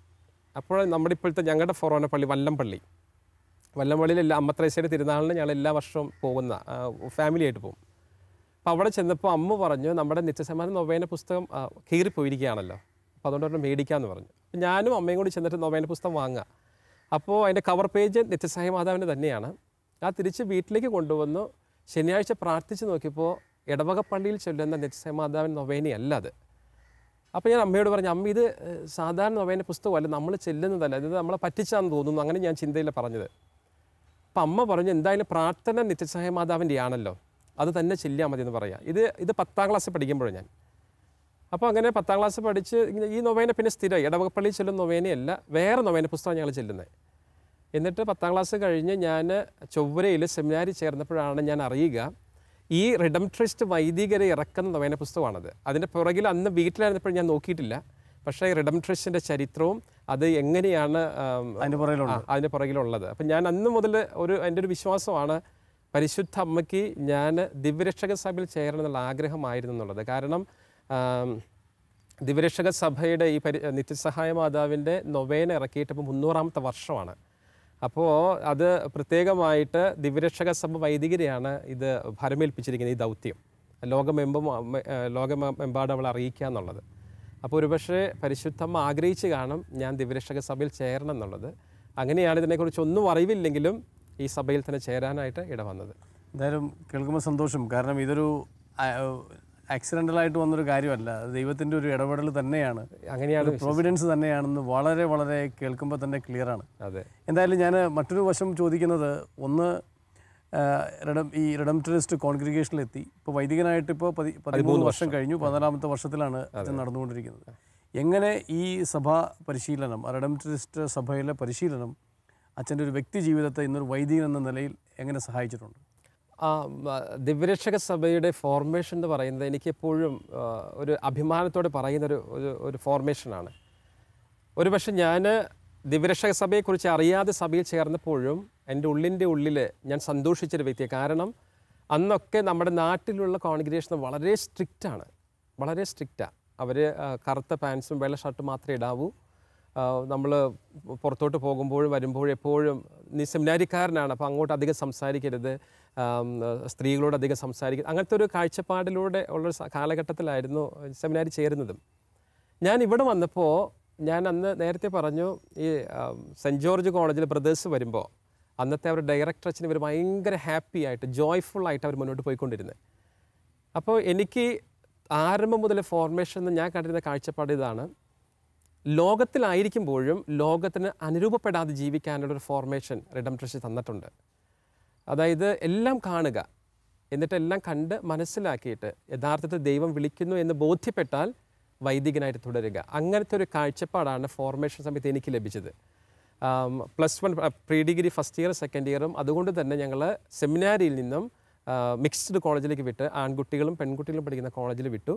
അപ്പോൾ നമ്മുടെ ഇപ്പോഴത്തെ ഞങ്ങളുടെ ഫൊറോന പള്ളി വല്ലംപള്ളിയിൽ അമ്മത്രേസ്യയുടെ തിരുനാളിന് ഞങ്ങൾ എല്ലാ വർഷവും പോകുന്ന ഫാമിലിയായിട്ട് പോകും. അപ്പോൾ അവിടെ ചെന്നപ്പോൾ അമ്മ പറഞ്ഞു നമ്മുടെ നിത്യസമാന നൊവേന പുസ്തകം കീറിപ്പോയിരിക്കുകയാണല്ലോ, അപ്പോൾ അതുകൊണ്ട് മേടിക്കാമെന്ന് പറഞ്ഞു. ഞാനും അമ്മയും കൂടി ചെന്നിട്ട് നൊവേന പുസ്തകം വാങ്ങുക. അപ്പോൾ അതിൻ്റെ കവർ പേജ് നിത്യസഹായ മാതാവിൻ്റെ തന്നെയാണ്. തിരിച്ച് വീട്ടിലേക്ക് കൊണ്ടുവന്നു. ശനിയാഴ്ച പ്രാർത്ഥിച്ച് നോക്കിയപ്പോൾ ഇടവകപ്പള്ളിയിൽ ചൊല്ലുന്ന നിത്യസഹായ മാതാവിൻ്റെ നൊവേനയല്ല അത്. അപ്പോൾ ഞാൻ അമ്മയോട് പറഞ്ഞു അമ്മ ഇത് സാധാരണ നൊവേന പുസ്തകമല്ല, നമ്മൾ ചെല്ലുന്നതല്ല, ഇത് നമ്മളെ പറ്റിച്ചാന്ന് തോന്നുന്നു. അങ്ങനെ ഞാൻ ചിന്തയില്ല പറഞ്ഞത്. അപ്പം അമ്മ പറഞ്ഞു എന്തായാലും പ്രാർത്ഥന നിത്യസഹായ മാതാവിൻ്റെ ആണല്ലോ, അത് തന്നെ ചെല്ലിയാൽ മതി എന്ന് പറയാം. ഇത് 10ാം ക്ലാസ്സിൽ പഠിക്കുമ്പോഴും ഞാൻ. അപ്പോൾ അങ്ങനെ 10ാം ക്ലാസ് പഠിച്ച് ഈ നൊവേന പിന്നെ സ്ഥിരം ഇടവകപ്പള്ളിയിൽ ചെല്ലുന്ന നൊവേനയല്ല, വേറെ നൊവേന പുസ്തകം ഞങ്ങൾ ചെല്ലുന്നത്. എന്നിട്ട് 10ാം ക്ലാസ് കഴിഞ്ഞ് ഞാൻ ചൊവ്വരയിൽ സെമിനാരി ചേർന്നപ്പോഴാണ് ഞാൻ അറിയുക ഈ റിഡംട്രിസ്റ്റ് വൈദികരെ ഇറക്കുന്ന നൊവേന പുസ്തകമാണത്. അതിൻ്റെ പുറകിൽ അന്ന് വീട്ടിലായിരുന്നപ്പോൾ ഞാൻ നോക്കിയിട്ടില്ല. പക്ഷേ റിഡംട്രിസ്റ്റിൻ്റെ ചരിത്രവും അത് എങ്ങനെയാണ് അതിൻ്റെ പുറകിലുള്ളത്. അപ്പം ഞാൻ അന്ന് മുതൽ എൻ്റെ ഒരു വിശ്വാസമാണ് പരിശുദ്ധ അമ്മയ്ക്ക് ഞാൻ ദിവ്യരക്ഷക സഭയിൽ ചേരണം എന്നുള്ള ആഗ്രഹമായിരുന്നു എന്നുള്ളത്. കാരണം ദിവ്യരക്ഷക സഭയുടെ ഈ നിത്യസഹായ മാതാവിൻ്റെ നൊവേന ഇറക്കിയിട്ടിപ്പോൾ 300ാമത്തെ വർഷമാണ്. അപ്പോൾ അത് പ്രത്യേകമായിട്ട് ദിവ്യരക്ഷക സഭ വൈദികരെയാണ് ഇത് ഭരമേൽപ്പിച്ചിരിക്കുന്നത്, ഈ ദൗത്യം ലോകമെമ്പാടും അവളെ അറിയിക്കുക എന്നുള്ളത്. അപ്പോൾ ഒരുപക്ഷെ പരിശുദ്ധമ്മ ആഗ്രഹിച്ച് കാണും ഞാൻ ദിവ്യരക്ഷക സഭയിൽ ചേരണം എന്നുള്ളത്. അങ്ങനെയാണ് ഇതിനെക്കുറിച്ച് ഒന്നും അറിവില്ലെങ്കിലും ഈ സഭയിൽ തന്നെ ചേരാനായിട്ട് ഇടവന്നത്. എന്തായാലും കേൾക്കുമ്പോൾ സന്തോഷം. കാരണം ഇതൊരു ആക്സിഡൻ്റലായിട്ട് വന്നൊരു കാര്യമല്ല, ദൈവത്തിൻ്റെ ഒരു ഇടപെടൽ തന്നെയാണ്, അങ്ങനെയാണ്, പ്രൊവിഡൻസ് തന്നെയാണെന്ന് വളരെ വളരെ കേൾക്കുമ്പോൾ തന്നെ ക്ലിയറാണ്. അതെ. എന്തായാലും ഞാൻ മറ്റൊരു വശം ചോദിക്കുന്നത്, ഒന്ന് ഈ റിഡംപ്റ്ററിസ്റ്റ് കോൺഗ്രിഗേഷനിലെത്തി, ഇപ്പോൾ വൈദികനായിട്ട് ഇപ്പോൾ 13 വർഷം കഴിഞ്ഞു, 14ാമത്തെ വർഷത്തിലാണ് ഇത് നടന്നുകൊണ്ടിരിക്കുന്നത്. എങ്ങനെ ഈ സഭാ പരിശീലനം, റിഡംപ്റ്ററിസ്റ്റ് സഭയിലെ പരിശീലനം അച്ഛൻ്റെ ഒരു വ്യക്തി ജീവിതത്തെ ഇന്നൊരു വൈദികൻ എന്ന നിലയിൽ എങ്ങനെ സഹായിച്ചിട്ടുണ്ട്? ദിവ്യരക്ഷക സഭയുടെ ഫോർമേഷൻ എന്ന് പറയുന്നത് എനിക്കെപ്പോഴും ഒരു അഭിമാനത്തോടെ പറയുന്നൊരു ഒരു ഫോർമേഷനാണ്. ഒരു പക്ഷേ ഞാൻ ദിവ്യരക്ഷക സഭയെക്കുറിച്ച് അറിയാതെ സഭയിൽ ചേർന്നപ്പോഴും എൻ്റെ ഉള്ളിൻ്റെ ഉള്ളിൽ ഞാൻ സന്തോഷിച്ചൊരു വ്യക്തിയാണ്. കാരണം അന്നൊക്കെ നമ്മുടെ നാട്ടിലുള്ള കോൺഗ്രിഗേഷൻ വളരെ സ്ട്രിക്റ്റാണ്, വളരെ സ്ട്രിക്റ്റാണ്. അവർ കറുത്ത പാൻസും വെള്ള ഷർട്ടും മാത്രമേ ഇടാവൂ. നമ്മൾ പുറത്തോട്ട് പോകുമ്പോഴും വരുമ്പോഴും എപ്പോഴും നീ സെമിനാരിക്കാരനാണ്, അപ്പോൾ അങ്ങോട്ട് അധികം സംസാരിക്കരുത്, സ്ത്രീകളോട് അധികം സംസാരിക്കരുത്, അങ്ങനത്തെ ഒരു കാഴ്ചപ്പാടിലൂടെ ഉള്ളൊരു കാലഘട്ടത്തിലായിരുന്നു സെമിനാരി ചേരുന്നതും. ഞാൻ ഇവിടെ വന്നപ്പോൾ ഞാൻ അന്ന് നേരത്തെ പറഞ്ഞു, ഈ സെൻറ്റ് ജോർജ് കോളേജിൽ ബ്രദേഴ്സ് വരുമ്പോൾ അന്നത്തെ അവർ ഡയറക്ടർ അച്ഛന് ഇവർ ഭയങ്കര ഹാപ്പി ആയിട്ട് ജോയ്ഫുള്ളായിട്ട് അവർ മുന്നോട്ട് പോയിക്കൊണ്ടിരുന്നത്. അപ്പോൾ എനിക്ക് ആരംഭം മുതൽ ഫോർമേഷൻ എന്ന് ഞാൻ കണ്ടിരുന്ന കാഴ്ചപ്പാട് ഇതാണ്, ലോകത്തിലായിരിക്കുമ്പോഴും ലോകത്തിന് അനുരൂപപ്പെടാതെ ജീവിക്കാനുള്ളൊരു ഫോർമേഷൻ റിഡംപ്റ്ററിസ്റ്റ് തന്നിട്ടുണ്ട്. അതായത് എല്ലാം കാണുക, എന്നിട്ട് എല്ലാം കണ്ട് മനസ്സിലാക്കിയിട്ട് യഥാർത്ഥത്തിൽ ദൈവം വിളിക്കുന്നു എന്ന് ബോധ്യപ്പെട്ടാൽ വൈദികനായിട്ട് തുടരുക. അങ്ങനത്തെ ഒരു കാഴ്ചപ്പാടാണ് ഫോർമേഷൻ സമയത്ത് എനിക്ക് ലഭിച്ചത്. +1 pre degree first year second ഇയറും അതുകൊണ്ട് തന്നെ ഞങ്ങൾ സെമിനാരിയിൽ നിന്നും മിക്സ്ഡ് കോളേജിലേക്ക് വിട്ട്, ആൺകുട്ടികളും പെൺകുട്ടികളും പഠിക്കുന്ന കോളേജിൽ വിട്ടു.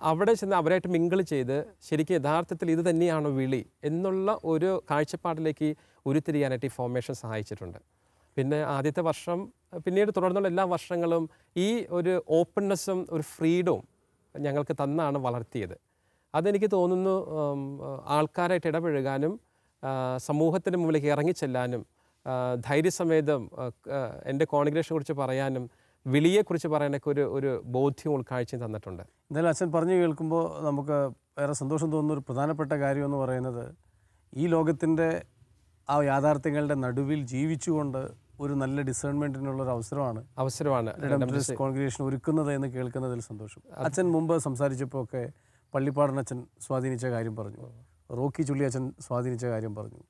അവിടെ ചെന്ന് അവരായിട്ട് മിങ്കിൾ ചെയ്ത് ശരിക്കും യഥാർത്ഥത്തിൽ ഇത് തന്നെയാണോ വിളി എന്നുള്ള ഒരു കാഴ്ചപ്പാടിലേക്ക് ഉരുത്തിരിയാനായിട്ട് ഈ ഫോർമേഷൻ സഹായിച്ചിട്ടുണ്ട്. പിന്നെ ആദ്യത്തെ വർഷം പിന്നീട് തുടർന്നുള്ള എല്ലാ വർഷങ്ങളും ഈ ഒരു ഓപ്പൺനെസ്സും ഒരു ഫ്രീഡവും ഞങ്ങൾക്ക് തന്നാണ് വളർത്തിയത്. അതെനിക്ക് തോന്നുന്നു ആൾക്കാരായിട്ട് ഇടപഴകാനും സമൂഹത്തിന് മുമ്പിലേക്ക് ഇറങ്ങിച്ചെല്ലാനും ധൈര്യസമേതം എൻ്റെ കോൺഗ്രിഗേഷനെ കുറിച്ച് പറയാനും വിളിയെക്കുറിച്ച് പറയാനൊക്കെ ഒരു ബോധ്യവും ഉൾക്കാഴ്ചയും തന്നിട്ടുണ്ട്. എന്തായാലും അച്ഛൻ പറഞ്ഞു കേൾക്കുമ്പോൾ നമുക്ക് വേറെ സന്തോഷം തോന്നുന്ന ഒരു പ്രധാനപ്പെട്ട കാര്യമെന്ന് പറയുന്നത്, ഈ ലോകത്തിൻ്റെ ആ യാഥാർത്ഥ്യങ്ങളുടെ നടുവിൽ ജീവിച്ചുകൊണ്ട് ഒരു നല്ല ഡിസേൺമെൻറ്റിനുള്ളൊരു അവസരമാണ് റിഡംപ്റ്ററിസ്റ്റ് കോൺഗ്രിഗേഷൻ ഒരുക്കുന്നത് എന്ന് കേൾക്കുന്നതിൽ സന്തോഷം. അച്ഛൻ മുമ്പ് സംസാരിച്ചപ്പോൾ ഒക്കെ പള്ളിപ്പാടൻ അച്ഛൻ സ്വാധീനിച്ച കാര്യം പറഞ്ഞു, റോക്കി ചുള്ളി അച്ഛൻ സ്വാധീനിച്ച കാര്യം പറഞ്ഞു,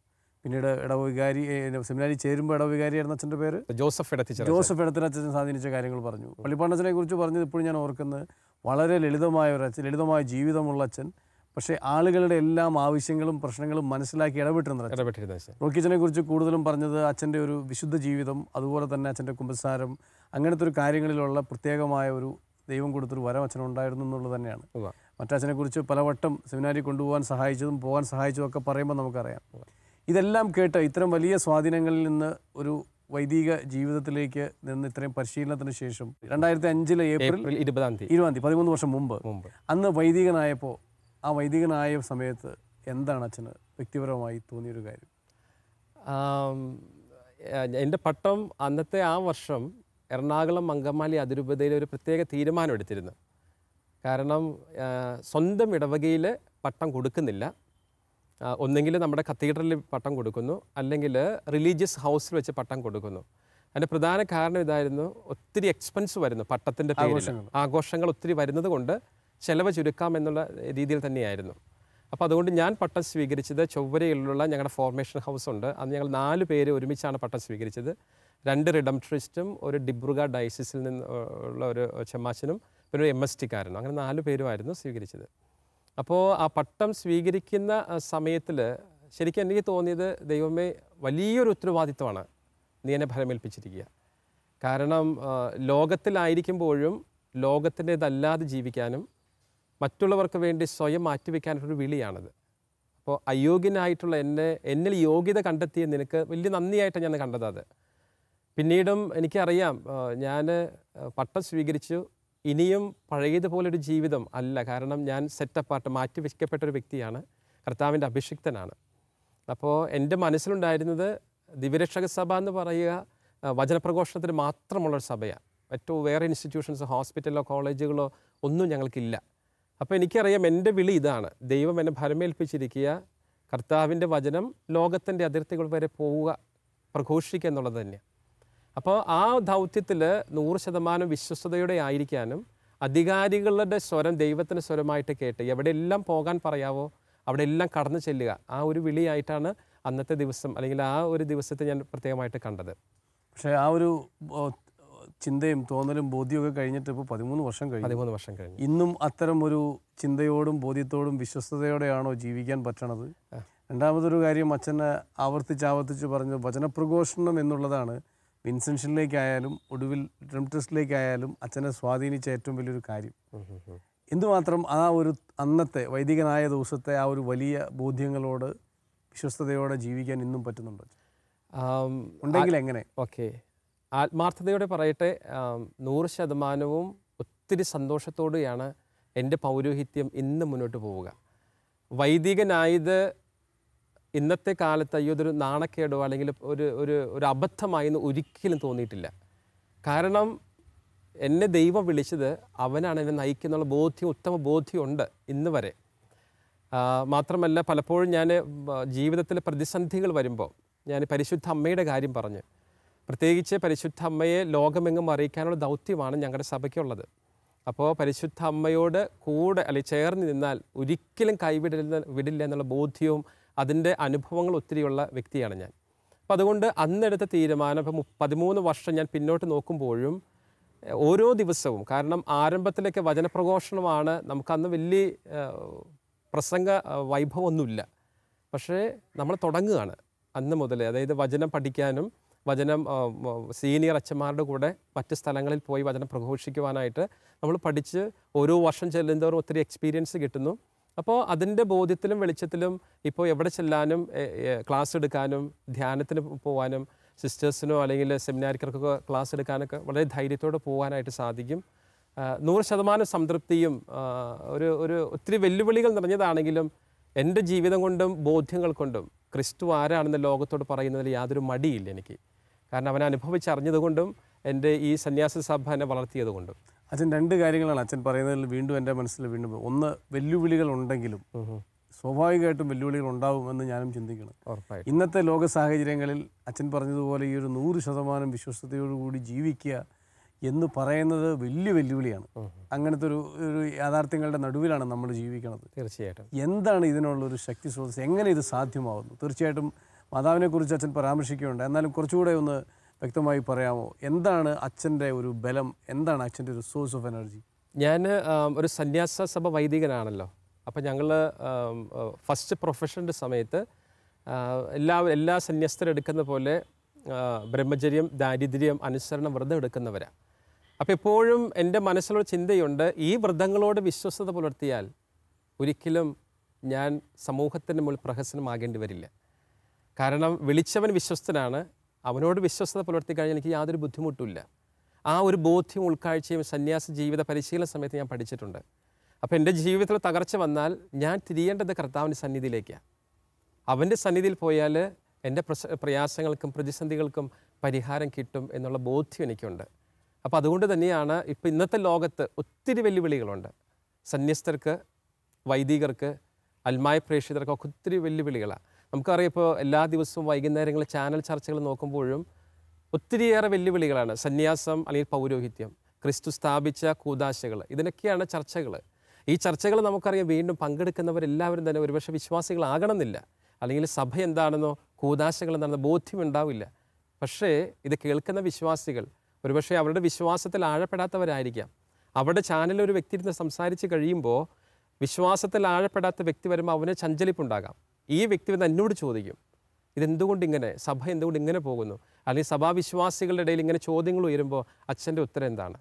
പിന്നീട് ഇടവികാരി സെമിനാരി ചേരുമ്പോൾ ഇടവികാരിയായിരുന്ന അച്ഛൻ്റെ പേര് ജോസഫ് എടത്തിച്ചൻ അച്ഛൻ സ്വാധീനിച്ച കാര്യങ്ങൾ പറഞ്ഞു. പള്ളിപ്പാടൻ അച്ഛനെ കുറിച്ച് പറഞ്ഞത് ഇപ്പോഴും ഞാൻ ഓർക്കുന്നത്, വളരെ ലളിതമായ ഒരു അച്ഛൻ, ലളിതമായ ജീവിതമുള്ള അച്ഛൻ, പക്ഷേ ആളുകളുടെ എല്ലാം ആവശ്യങ്ങളും പ്രശ്നങ്ങളും മനസ്സിലാക്കി ഇടപെട്ടിരുന്ന റോക്കിച്ചനെ കുറിച്ച് കൂടുതലും പറഞ്ഞത് അച്ഛൻ്റെ ഒരു വിശുദ്ധ ജീവിതം, അതുപോലെ തന്നെ അച്ഛൻ്റെ കുമ്പസാരം, അങ്ങനത്തെ ഒരു കാര്യങ്ങളിലുള്ള പ്രത്യേകമായ ഒരു ദൈവം കൊടുത്തൊരു വരം അച്ഛനുണ്ടായിരുന്നു എന്നുള്ളത് തന്നെയാണ്. മറ്റച്ഛനെക്കുറിച്ച് പലവട്ടം സെമിനാരി കൊണ്ടുപോകാൻ സഹായിച്ചതും പോകാൻ സഹായിച്ചതും ഒക്കെ പറയുമ്പോൾ നമുക്കറിയാം. ഇതെല്ലാം കേട്ട് ഇത്തരം വലിയ സ്വാധീനങ്ങളിൽ നിന്ന് ഒരു വൈദിക ജീവിതത്തിലേക്ക് നിന്ന് ഇത്രയും പരിശീലനത്തിന് ശേഷം 2005 ഏപ്രിൽ 20 13 വർഷം മുമ്പ് അന്ന് വൈദികനായപ്പോൾ, ആ വൈദികനായ സമയത്ത് എന്താണ് അച്ഛന് വ്യക്തിപരമായി തോന്നിയൊരു കാര്യം? എൻ്റെ പട്ടം അന്നത്തെ ആ വർഷം എറണാകുളം അങ്കമാലി അതിരൂപതയിൽ ഒരു പ്രത്യേക തീരുമാനം എടുത്തിരുന്നു. കാരണം സ്വന്തം ഇടവകയിൽ പട്ടം കൊടുക്കുന്നില്ല, ഒന്നെങ്കിൽ നമ്മുടെ കത്തീഡ്രലിൽ പട്ടം കൊടുക്കുന്നു, അല്ലെങ്കിൽ റിലീജിയസ് ഹൗസിൽ വെച്ച് പട്ടം കൊടുക്കുന്നു. അതിൻ്റെ പ്രധാന കാരണം ഇതായിരുന്നു, ഒത്തിരി എക്സ്പെൻസ് വരുന്നു പട്ടത്തിൻ്റെ പേരിൽ, ആഘോഷങ്ങൾ ഒത്തിരി വരുന്നത് കൊണ്ട് ചെലവ് ചുരുക്കാം എന്നുള്ള രീതിയിൽ തന്നെയായിരുന്നു. അപ്പോൾ അതുകൊണ്ട് ഞാൻ പട്ടം സ്വീകരിച്ചത് ചൊവ്വരയിലുള്ള ഞങ്ങളുടെ ഫോർമേഷൻ ഹൗസ് ഉണ്ട്, അന്ന് ഞങ്ങൾ 4 പേര് ഒരുമിച്ചാണ് പട്ടം സ്വീകരിച്ചത്. 2 റിഡംപ്റ്ററിസ്റ്റും ഒരു ഡിബ്രുഗ ഡയസിസിൽ നിന്നുള്ള ഒരു ചെമ്മാച്ചനും പിന്നെ ഒരു MST-കാരനും, അങ്ങനെ 4 പേരുമായിരുന്നു സ്വീകരിച്ചത്. അപ്പോൾ ആ പട്ടം സ്വീകരിക്കുന്ന സമയത്തിൽ ശരിക്കും എനിക്ക് തോന്നിയത്, ദൈവമേ വലിയൊരു ഉത്തരവാദിത്വമാണ് നീ എന്നെ ഫലമേൽപ്പിച്ചിരിക്കുക. കാരണം ലോകത്തിലായിരിക്കുമ്പോഴും ലോകത്തിൻ്റേതല്ലാതെ ജീവിക്കാനും മറ്റുള്ളവർക്ക് വേണ്ടി സ്വയം മാറ്റിവെക്കാനൊരു വിളിയാണത്. അപ്പോൾ അയോഗ്യനായിട്ടുള്ള എന്നിൽ യോഗ്യത കണ്ടെത്തിയ നിനക്ക് വലിയ നന്ദിയായിട്ടാണ് ഞാൻ കണ്ടത്. അത് പിന്നീടും എനിക്കറിയാം, ഞാൻ പട്ടം സ്വീകരിച്ചു, ഇനിയും പഴയതുപോലൊരു ജീവിതം അല്ല. കാരണം ഞാൻ സെറ്റപ്പാട്ട് മാറ്റിവെക്കപ്പെട്ടൊരു വ്യക്തിയാണ്, കർത്താവിൻ്റെ അഭിഷിക്തനാണ്. അപ്പോൾ എൻ്റെ മനസ്സിലുണ്ടായിരുന്നത് ദിവ്യരക്ഷക സഭ എന്ന് പറയുക വചനപ്രഘോഷണത്തിന് മാത്രമുള്ളൊരു സഭയാണ്. വേറെ ഇൻസ്റ്റിറ്റ്യൂഷൻസ്, ഹോസ്പിറ്റലോ കോളേജുകളോ ഒന്നും ഞങ്ങൾക്കില്ല. അപ്പോൾ എനിക്കറിയാം എൻ്റെ വിളി ഇതാണ്. ദൈവം എന്നെ ഭരമേൽപ്പിച്ചിരിക്കുക, കർത്താവിൻ്റെ വചനം ലോകത്തിൻ്റെ അതിർത്തികൾ വരെ പോവുക, പ്രഘോഷിക്കുക എന്നുള്ളത് തന്നെയാണ്. അപ്പോൾ ആ ദൗത്യത്തിൽ 100% വിശ്വസ്തയോടെ ആയിരിക്കാനും അധികാരികളുടെ സ്വരം ദൈവത്തിൻ്റെ സ്വരമായിട്ട് കേട്ട് എവിടെയെല്ലാം പോകാൻ പറയാവോ അവിടെ എല്ലാം കടന്നു ചെല്ലുക, ആ ഒരു വിളിയായിട്ടാണ് അന്നത്തെ ദിവസം അല്ലെങ്കിൽ ആ ഒരു ദിവസത്തെ ഞാൻ പ്രത്യേകമായിട്ട് കണ്ടത്. പക്ഷേ ആ ഒരു ചിന്തയും തോന്നലും ബോധ്യമൊക്കെ കഴിഞ്ഞിട്ട് ഇപ്പോൾ 13 വർഷം കഴിഞ്ഞു. ഇന്നും അത്തരം ഒരു ചിന്തയോടും ബോധ്യത്തോടും വിശ്വസ്തയോടെയാണോ ജീവിക്കാൻ പറ്റണത്? രണ്ടാമതൊരു കാര്യം അച്ഛനെ ആവർത്തിച്ച് പറഞ്ഞത് വചനപ്രഘോഷണം എന്നുള്ളതാണ് വിൻസെൻഷനിലേക്കായാലും ഒടുവിൽ ഡ്രം ടെസ്റ്റിലേക്കായാലും അച്ഛനെ സ്വാധീനിച്ച ഏറ്റവും വലിയൊരു കാര്യം. എന്തുമാത്രം ആ ഒരു അന്നത്തെ വൈദികനായ ദിവസത്തെ ആ ഒരു വലിയ ബോധ്യങ്ങളോട് വിശ്വസ്തയോടെ ജീവിക്കാൻ ഇന്നും പറ്റുന്നുണ്ടോ? ഉണ്ടെങ്കിൽ എങ്ങനെ? ഓക്കെ, ആത്മാർത്ഥതയോടെ പറയട്ടെ, 100% ഒത്തിരി സന്തോഷത്തോടെയാണ് എൻ്റെ പൗരോഹിത്യം ഇന്ന് മുന്നോട്ട് പോവുക. വൈദികനായത് ഇന്നത്തെ കാലത്ത് അയ്യോതൊരു നാണക്കേടോ അല്ലെങ്കിൽ ഒരു അബദ്ധമായെന്ന് ഒരിക്കലും തോന്നിയിട്ടില്ല. കാരണം എന്നെ ദൈവം വിളിച്ചത് അവനാണ് എന്നെ നയിക്കുന്നുള്ള ബോധ്യം, ഉത്തമ ബോധ്യമുണ്ട് ഇന്ന് വരെ. മാത്രമല്ല പലപ്പോഴും ഞാൻ ജീവിതത്തിൽ പ്രതിസന്ധികൾ വരുമ്പോൾ ഞാൻ പരിശുദ്ധ അമ്മയുടെ കാര്യം പറഞ്ഞു. പ്രത്യേകിച്ച് പരിശുദ്ധ അമ്മയെ ലോകമെങ്ങും അറിയിക്കാനുള്ള ദൗത്യമാണ് ഞങ്ങളുടെ സഭയ്ക്കുള്ളത്. അപ്പോൾ പരിശുദ്ധ അമ്മയോട് കൂടെ അല്ലെങ്കിൽ ചേർന്ന് നിന്നാൽ ഒരിക്കലും വിടില്ല എന്നുള്ള ബോധ്യവും അതിൻ്റെ അനുഭവങ്ങൾ ഒത്തിരിയുള്ള വ്യക്തിയാണ് ഞാൻ. അപ്പോൾ അതുകൊണ്ട് അന്നെടുത്ത തീരുമാനം ഇപ്പം 13 വർഷം ഞാൻ പിന്നോട്ട് നോക്കുമ്പോഴും ഓരോ ദിവസവും, കാരണം ആരംഭത്തിലേക്ക് വചനപ്രഘോഷണമാണ്, നമുക്കന്ന് വലിയ പ്രസംഗ വൈഭവമൊന്നുമില്ല. പക്ഷേ നമ്മൾ തുടങ്ങുകയാണ് അന്ന് മുതൽ. അതായത് വചനം പഠിക്കാനും വചനം സീനിയർ അച്ഛന്മാരുടെ കൂടെ മറ്റ് സ്ഥലങ്ങളിൽ പോയി വചനം പ്രഘോഷിക്കുവാനായിട്ട് നമ്മൾ പഠിച്ച് ഓരോ വർഷം ചെല്ലുന്നവരും ഒത്തിരി എക്സ്പീരിയൻസ് കിട്ടുന്നു. അപ്പോൾ അതിൻ്റെ ബോധ്യത്തിലും വെളിച്ചത്തിലും ഇപ്പോൾ എവിടെ ചെല്ലാനും ക്ലാസ് എടുക്കാനും ധ്യാനത്തിന് പോകാനും സിസ്റ്റേഴ്സിനോ അല്ലെങ്കിൽ സെമിനാരിക്കർക്കൊക്കെ ക്ലാസ് എടുക്കാനൊക്കെ വളരെ ധൈര്യത്തോടെ പോകാനായിട്ട് സാധിക്കും. 100% സംതൃപ്തിയും ഒരു ഒത്തിരി വെല്ലുവിളികൾ നിറഞ്ഞതാണെങ്കിലും എൻ്റെ ജീവിതം കൊണ്ടും ബോധ്യങ്ങൾ കൊണ്ടും ക്രിസ്തു ആരാണെന്ന് ലോകത്തോട് പറയുന്നതിൽ യാതൊരു മടിയില്ല എനിക്ക്. കാരണം അവൻ അനുഭവിച്ചറിഞ്ഞതുകൊണ്ടും എൻ്റെ ഈ സന്യാസ സഭ എന്നെ വളർത്തിയതുകൊണ്ടും. അച്ഛൻ 2 കാര്യങ്ങളാണ് അച്ഛൻ പറയുന്നതിൽ വീണ്ടും എൻ്റെ മനസ്സിൽ വീണ്ടും. ഒന്ന്, വെല്ലുവിളികൾ ഉണ്ടെങ്കിലും സ്വാഭാവികമായിട്ടും വെല്ലുവിളികൾ ഉണ്ടാവുമെന്ന് ഞാനും ചിന്തിക്കണം. ഇന്നത്തെ ലോക സാഹചര്യങ്ങളിൽ അച്ഛൻ പറഞ്ഞതുപോലെ ഈ ഒരു 100% വിശ്വസ്തയോടുകൂടി ജീവിക്കുക എന്ന് പറയുന്നത് വലിയ വെല്ലുവിളിയാണ്. അങ്ങനത്തെ ഒരു യാഥാർത്ഥ്യങ്ങളുടെ നടുവിലാണ് നമ്മൾ ജീവിക്കുന്നത്. തീർച്ചയായിട്ടും. എന്താണ് ഇതിനുള്ളൊരു ശക്തി സ്രോതസ്? എങ്ങനെ ഇത് സാധ്യമാവുന്നു? തീർച്ചയായിട്ടും മാതാവിനെക്കുറിച്ച് അച്ഛൻ പരാമർശിക്കുന്നുണ്ട്. എന്നാലും കുറച്ചുകൂടെ ഒന്ന് വ്യക്തമായി പറയാമോ? എന്താണ് അച്ഛൻ്റെ ഒരു ബലം? എന്താണ് അച്ഛൻ്റെ ഒരു സോഴ്സ് ഓഫ് എനർജി? ഞാൻ ഒരു സന്യാസ സഭ വൈദികനാണല്ലോ. അപ്പോൾ ഞങ്ങൾ ഫസ്റ്റ് പ്രൊഫഷൻ്റെ സമയത്ത് എല്ലാ സന്യസ്തരെടുക്കുന്ന പോലെ ബ്രഹ്മചര്യം, ദാരിദ്ര്യം, അനുസരണം, വ്രതം എടുക്കുന്നവരാണ്. അപ്പോൾ എപ്പോഴും എൻ്റെ മനസ്സിലൊരു ചിന്തയുണ്ട്, ഈ വ്രതങ്ങളോട് വിശ്വസ്തത പുലർത്തിയാൽ ഒരിക്കലും ഞാൻ സമൂഹത്തിൻ്റെ മുന്നിൽ പ്രഹസനമാകേണ്ടി വരില്ല. കാരണം വിളിച്ചവൻ വിശ്വസ്തനാണ്, അവനോട് വിശ്വസ്തത പുലർത്തി കഴിഞ്ഞാൽ എനിക്ക് യാതൊരു ബുദ്ധിമുട്ടുമില്ല. ആ ഒരു ബോധ്യം ഉൾക്കാഴ്ചയും സന്യാസ ജീവിത പരിശീലന സമയത്ത് ഞാൻ പഠിച്ചിട്ടുണ്ട്. അപ്പോൾ എൻ്റെ ജീവിതത്തിൽ തകർച്ച വന്നാൽ ഞാൻ തിരിയേണ്ടത് കർത്താവിൻ്റെ സന്നിധിയിലേക്കാണ്. അവൻ്റെ സന്നിധിയിൽ പോയാൽ എൻ്റെ പ്രയാസങ്ങൾക്കും പ്രതിസന്ധികൾക്കും പരിഹാരം കിട്ടും എന്നുള്ള ബോധ്യം എനിക്കുണ്ട്. അപ്പോൾ അതുകൊണ്ട് തന്നെയാണ് ഇപ്പോൾ ഇന്നത്തെ ലോകത്ത് ഒത്തിരി വെല്ലുവിളികളുണ്ട്. സന്യസ്തർക്ക്, വൈദികർക്ക്, അൽമായ പ്രേക്ഷിതർക്കൊക്കെ ഒത്തിരി വെല്ലുവിളികളാണ്. നമുക്കറിയാം, ഇപ്പോൾ എല്ലാ ദിവസവും വൈകുന്നേരങ്ങളിൽ ചാനൽ ചർച്ചകൾ നോക്കുമ്പോഴും ഒത്തിരിയേറെ വെല്ലുവിളികളാണ്. സന്യാസം അല്ലെങ്കിൽ പൗരോഹിത്യം, ക്രിസ്തു സ്ഥാപിച്ച കൂദാശകൾ, ഇതിനൊക്കെയാണ് ചർച്ചകൾ. ഈ ചർച്ചകൾ നമുക്കറിയാം വീണ്ടും പങ്കെടുക്കുന്നവരെല്ലാവരും തന്നെ ഒരുപക്ഷെ വിശ്വാസികളാകണമെന്നില്ല, അല്ലെങ്കിൽ സഭ എന്താണെന്നോ കൂദാശകൾ എന്താണെന്നോ ബോധ്യമുണ്ടാവില്ല. പക്ഷേ ഇത് കേൾക്കുന്ന വിശ്വാസികൾ ഒരുപക്ഷെ അവരുടെ വിശ്വാസത്തിൽ ആഴപ്പെടാത്തവരായിരിക്കാം. അവിടെ ചാനലിൽ ഒരു വ്യക്തി ഇരുന്ന് സംസാരിച്ച് കഴിയുമ്പോൾ വിശ്വാസത്തിൽ ആഴപ്പെടാത്ത വ്യക്തി വരുമ്പോൾ അവന് ചഞ്ചലിപ്പുണ്ടാകാം. ഈ വ്യക്തി വന്ന് എന്നോട് ചോദിക്കും, ഇതെന്തുകൊണ്ടിങ്ങനെ, സഭ എന്തുകൊണ്ട് ഇങ്ങനെ പോകുന്നു, അല്ലെങ്കിൽ സഭാവിശ്വാസികളുടെ ഇടയിൽ ഇങ്ങനെ ചോദ്യങ്ങൾ ഉയരുമ്പോൾ അച്ഛൻ്റെ ഉത്തരം എന്താണ്?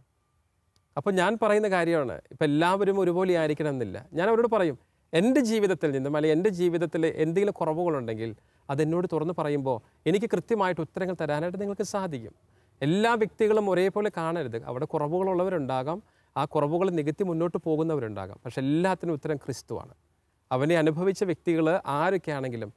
അപ്പോൾ ഞാൻ പറയുന്ന കാര്യമാണ്, ഇപ്പം എല്ലാവരും ഒരുപോലെ ആയിരിക്കണം എന്നില്ല. ഞാൻ അവരോട് പറയും, എൻ്റെ ജീവിതത്തിൽ നിന്നും അല്ലെങ്കിൽ എൻ്റെ ജീവിതത്തിൽ എന്തെങ്കിലും കുറവുകളുണ്ടെങ്കിൽ അതെന്നോട് തുറന്ന് പറയുമ്പോൾ എനിക്ക് കൃത്യമായിട്ട് ഉത്തരങ്ങൾ തരാനായിട്ട് നിങ്ങൾക്ക് സാധിക്കും. എല്ലാ വ്യക്തികളും ഒരേപോലെ കാണരുത്. അവിടെ കുറവുകളുള്ളവരുണ്ടാകാം, ആ കുറവുകൾ നികത്തി മുന്നോട്ട് പോകുന്നവരുണ്ടാകാം. പക്ഷെ എല്ലാത്തിനും ഉത്തരം ക്രിസ്തുവാണ്. അവനെ അനുഭവിച്ച വ്യക്തികൾ ആരൊക്കെയാണെങ്കിലും,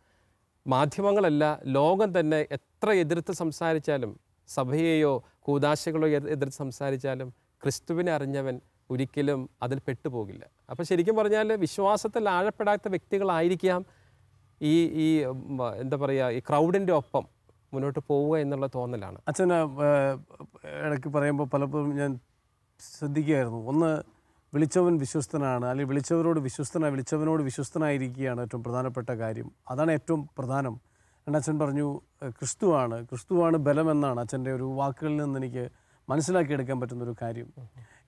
മാധ്യമങ്ങളല്ല, ലോകം തന്നെ എത്ര എതിർത്ത് സംസാരിച്ചാലും, സഭയെയോ കൂദാശകളോ എതിർത്ത് സംസാരിച്ചാലും, ക്രിസ്തുവിനെ അറിഞ്ഞവൻ ഒരിക്കലും അതിൽ പെട്ടുപോകില്ല. അപ്പോൾ ശരിക്കും പറഞ്ഞാൽ വിശ്വാസത്തിൽ ആഴപ്പെടാത്ത വ്യക്തികളായിരിക്കാം ഈ എന്താ പറയുക, ഈ ക്രൗഡിൻ്റെ ഒപ്പം മുന്നോട്ട് പോവുക എന്നുള്ള തോന്നലാണ്. അച്ഛന് ഇടയ്ക്ക് പറയുമ്പോൾ പലപ്പോഴും ഞാൻ ശ്രദ്ധിക്കുകയായിരുന്നു, ഒന്ന് വിളിച്ചവൻ വിശ്വസ്തനാണ്, അല്ലെങ്കിൽ വിളിച്ചവനോട് വിശ്വസ്തനായിരിക്കുകയാണ് ഏറ്റവും പ്രധാനപ്പെട്ട കാര്യം. അതാണ് ഏറ്റവും പ്രധാനം. അച്ഛൻ പറഞ്ഞു ക്രിസ്തുവാണ് ബലമെന്നാണ് അച്ഛൻ്റെ ഒരു വാക്കുകളിൽ നിന്ന് എനിക്ക് മനസ്സിലാക്കിയെടുക്കാൻ പറ്റുന്നൊരു കാര്യം.